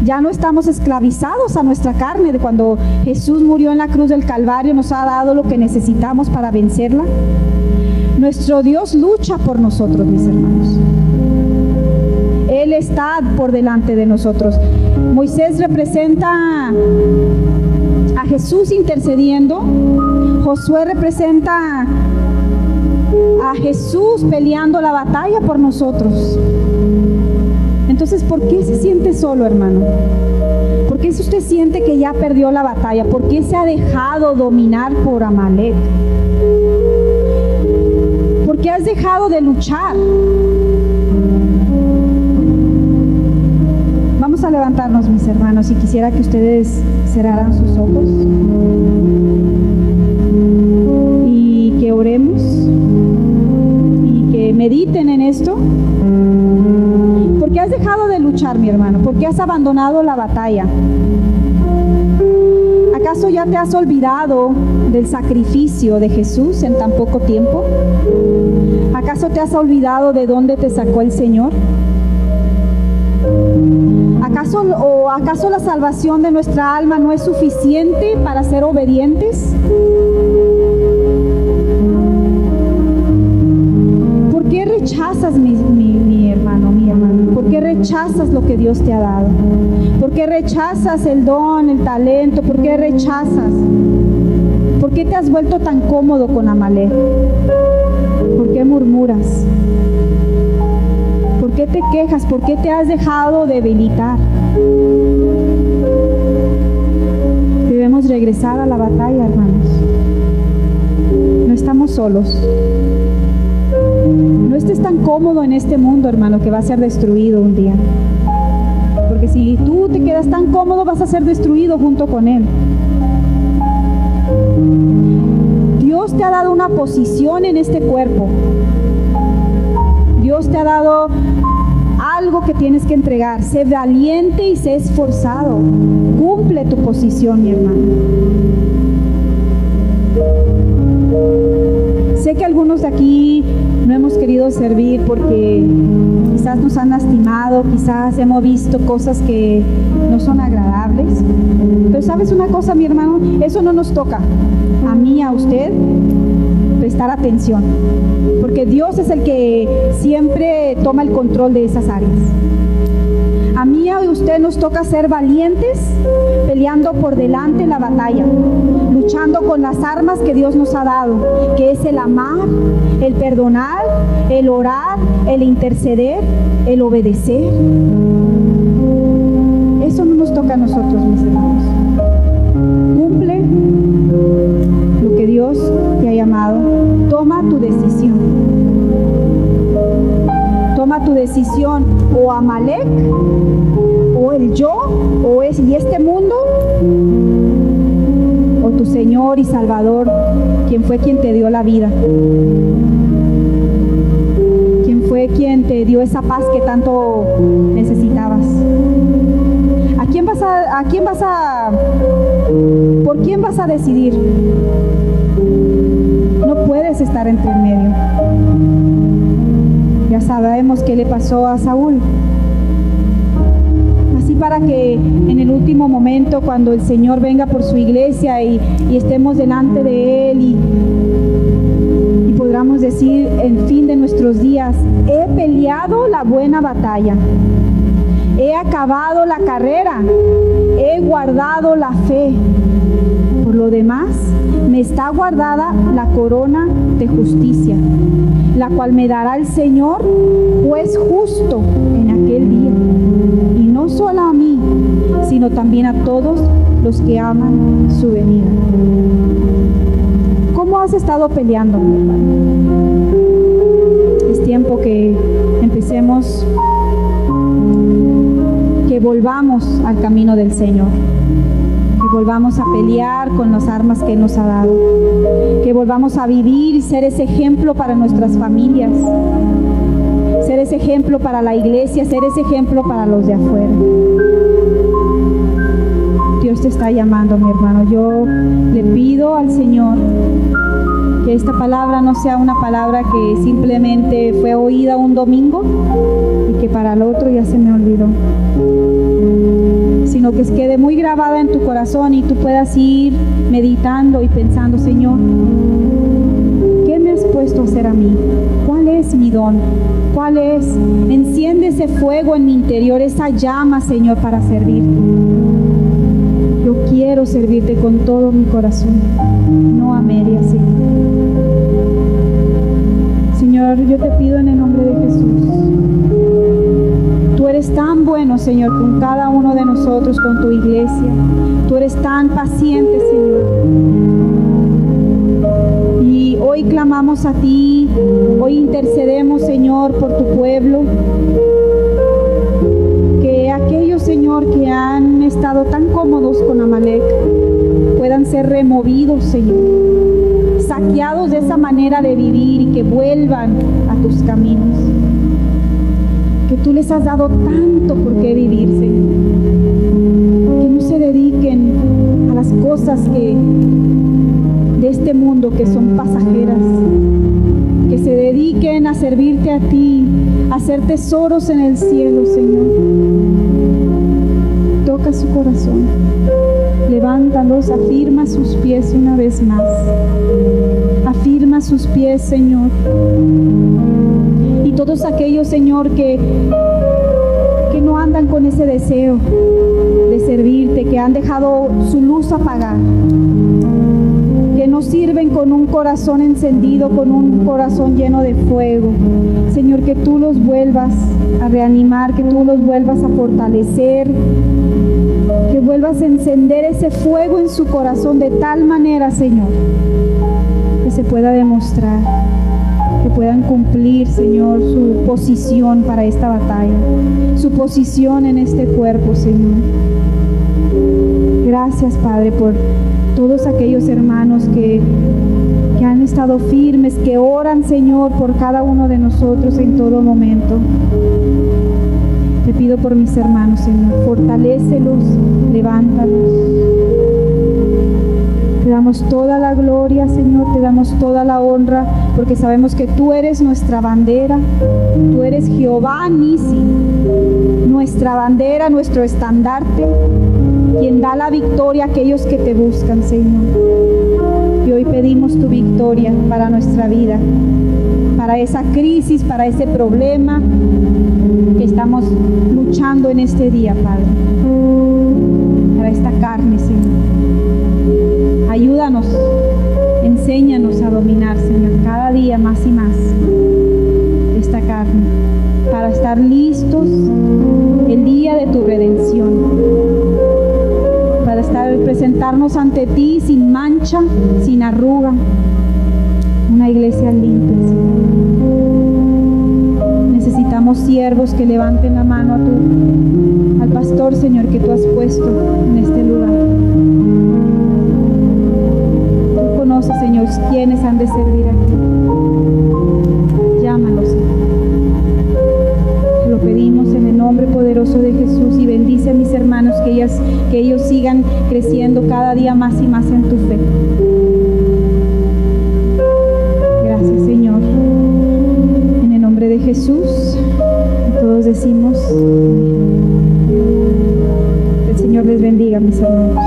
Ya no estamos esclavizados a nuestra carne. De cuando Jesús murió en la cruz del Calvario, nos ha dado lo que necesitamos para vencerla. Nuestro Dios lucha por nosotros, mis hermanos. Él está por delante de nosotros. Moisés representa a Jesús intercediendo. Josué representa a Jesús peleando la batalla por nosotros. Entonces, ¿por qué se siente solo, hermano? ¿Por qué si usted siente que ya perdió la batalla? ¿Por qué se ha dejado dominar por Amalek? ¿Por qué has dejado de luchar? Vamos a levantarnos, mis hermanos, y quisiera que ustedes cerraran sus ojos y que oremos y que mediten en esto. ¿Por qué has dejado de luchar, mi hermano? ¿Por qué has abandonado la batalla? ¿Acaso ya te has olvidado del sacrificio de Jesús en tan poco tiempo? ¿Acaso te has olvidado de dónde te sacó el Señor? ¿Acaso la salvación de nuestra alma no es suficiente para ser obedientes? ¿Por qué rechazas, mi hermano, mi hermana? ¿Por qué rechazas lo que Dios te ha dado? ¿Por qué rechazas el don, el talento? ¿Por qué rechazas? ¿Por qué te has vuelto tan cómodo con Amalek? ¿Por qué murmuras? ¿Por qué te quejas? ¿Por qué te has dejado debilitar? Debemos regresar a la batalla, hermanos. No estamos solos. No estés tan cómodo en este mundo, hermano, que va a ser destruido un día. Porque si tú te quedas tan cómodo, vas a ser destruido junto con él. Dios te ha dado una posición en este cuerpo. Dios te ha dado algo que tienes que entregar. Sé valiente y sé esforzado. Cumple tu posición, mi hermano. Sé que algunos de aquí no hemos querido servir porque quizás nos han lastimado, quizás hemos visto cosas que no son agradables. Pero ¿sabes una cosa, mi hermano? Eso no nos toca a mí, a usted, prestar atención, porque Dios es el que siempre toma el control de esas áreas. A mí y a usted nos toca ser valientes, peleando por delante la batalla, luchando con las armas que Dios nos ha dado, que es el amar, el perdonar, el orar, el interceder, el obedecer. Eso no nos toca a nosotros, mis hermanos. Cumple lo que Dios te ha llamado. Toma tu decisión. Toma tu decisión, o Amalek, o el yo, y este mundo, o tu Señor y Salvador, quien fue quien te dio la vida, quien fue quien te dio esa paz que tanto necesitabas. ¿Por quién vas a decidir? No puedes estar entre en medio. Ya sabemos qué le pasó a Saúl. Así para que en el último momento, cuando el Señor venga por su iglesia y estemos delante de Él y podamos decir en fin de nuestros días: he peleado la buena batalla, he acabado la carrera, he guardado la fe. Por lo demás, me está guardada la corona de justicia, la cual me dará el Señor, juez justo, en aquel día. Y no solo a mí, sino también a todos los que aman su venida. ¿Cómo has estado peleando, mi hermano? Es tiempo que empecemos, que volvamos al camino del Señor, que volvamos a pelear con las armas que nos ha dado, que volvamos a vivir y ser ese ejemplo para nuestras familias, ser ese ejemplo para la iglesia, ser ese ejemplo para los de afuera. Dios te está llamando, mi hermano. Yo le pido al Señor que esta palabra no sea una palabra que simplemente fue oída un domingo y que para el otro ya se me olvidó, sino que quede muy grabada en tu corazón y tú puedas ir meditando y pensando: Señor, ¿qué me has puesto a hacer a mí? ¿Cuál es mi don? ¿Cuál es? Enciende ese fuego en mi interior, esa llama, Señor, para servirte. Yo quiero servirte con todo mi corazón, no a medias, Señor. Señor, yo te pido en el nombre de Jesús. Tú eres tan bueno, Señor, con cada uno de nosotros, con tu iglesia. Tú eres tan paciente, Señor. Y hoy clamamos a ti, hoy intercedemos, Señor, por tu pueblo. Que aquellos, Señor, que han estado tan cómodos con Amalek puedan ser removidos, Señor, saqueados de esa manera de vivir y que vuelvan a tus caminos. Que tú les has dado tanto por qué vivir, Señor. Que no se dediquen a las cosas de este mundo que son pasajeras. Que se dediquen a servirte a ti, a hacer tesoros en el cielo, Señor. Toca su corazón, levántalos, afirma sus pies una vez más. Afirma sus pies, Señor. Y todos aquellos, Señor, que no andan con ese deseo de servirte, que han dejado su luz apagada, que no sirven con un corazón encendido, con un corazón lleno de fuego. Señor, que tú los vuelvas a reanimar, que tú los vuelvas a fortalecer, que vuelvas a encender ese fuego en su corazón de tal manera, Señor, que se pueda demostrar, que puedan cumplir, Señor, su posición para esta batalla, su posición en este cuerpo, Señor. Gracias, Padre, por todos aquellos hermanos que han estado firmes, que oran, Señor, por cada uno de nosotros en todo momento. Te pido por mis hermanos, Señor, fortalécelos, levántalos. Te damos toda la gloria, Señor, te damos toda la honra, porque sabemos que tú eres nuestra bandera, tú eres Jehová Nisi, nuestra bandera, nuestro estandarte, quien da la victoria a aquellos que te buscan, Señor. Y hoy pedimos tu victoria para nuestra vida, para esa crisis, para ese problema que estamos luchando en este día, Padre, para esta carne, Señor. Ayúdanos, enséñanos a dominar, Señor, cada día más y más esta carne, para estar listos el día de tu redención, para presentarnos ante ti sin mancha, sin arruga, una iglesia limpia, Señor. Necesitamos siervos que levanten la mano al pastor, Señor, que tú has puesto en este lugar. Tú conoces, Señor, quiénes han de servir aquí. Llámalos, Señor. Te lo pedimos en el nombre poderoso de Jesús, y bendice a mis hermanos, que ellos sigan creciendo cada día más y más en tu fe. Gracias, Señor. En el nombre de Jesús, todos decimos: el Señor les bendiga, mis hermanos.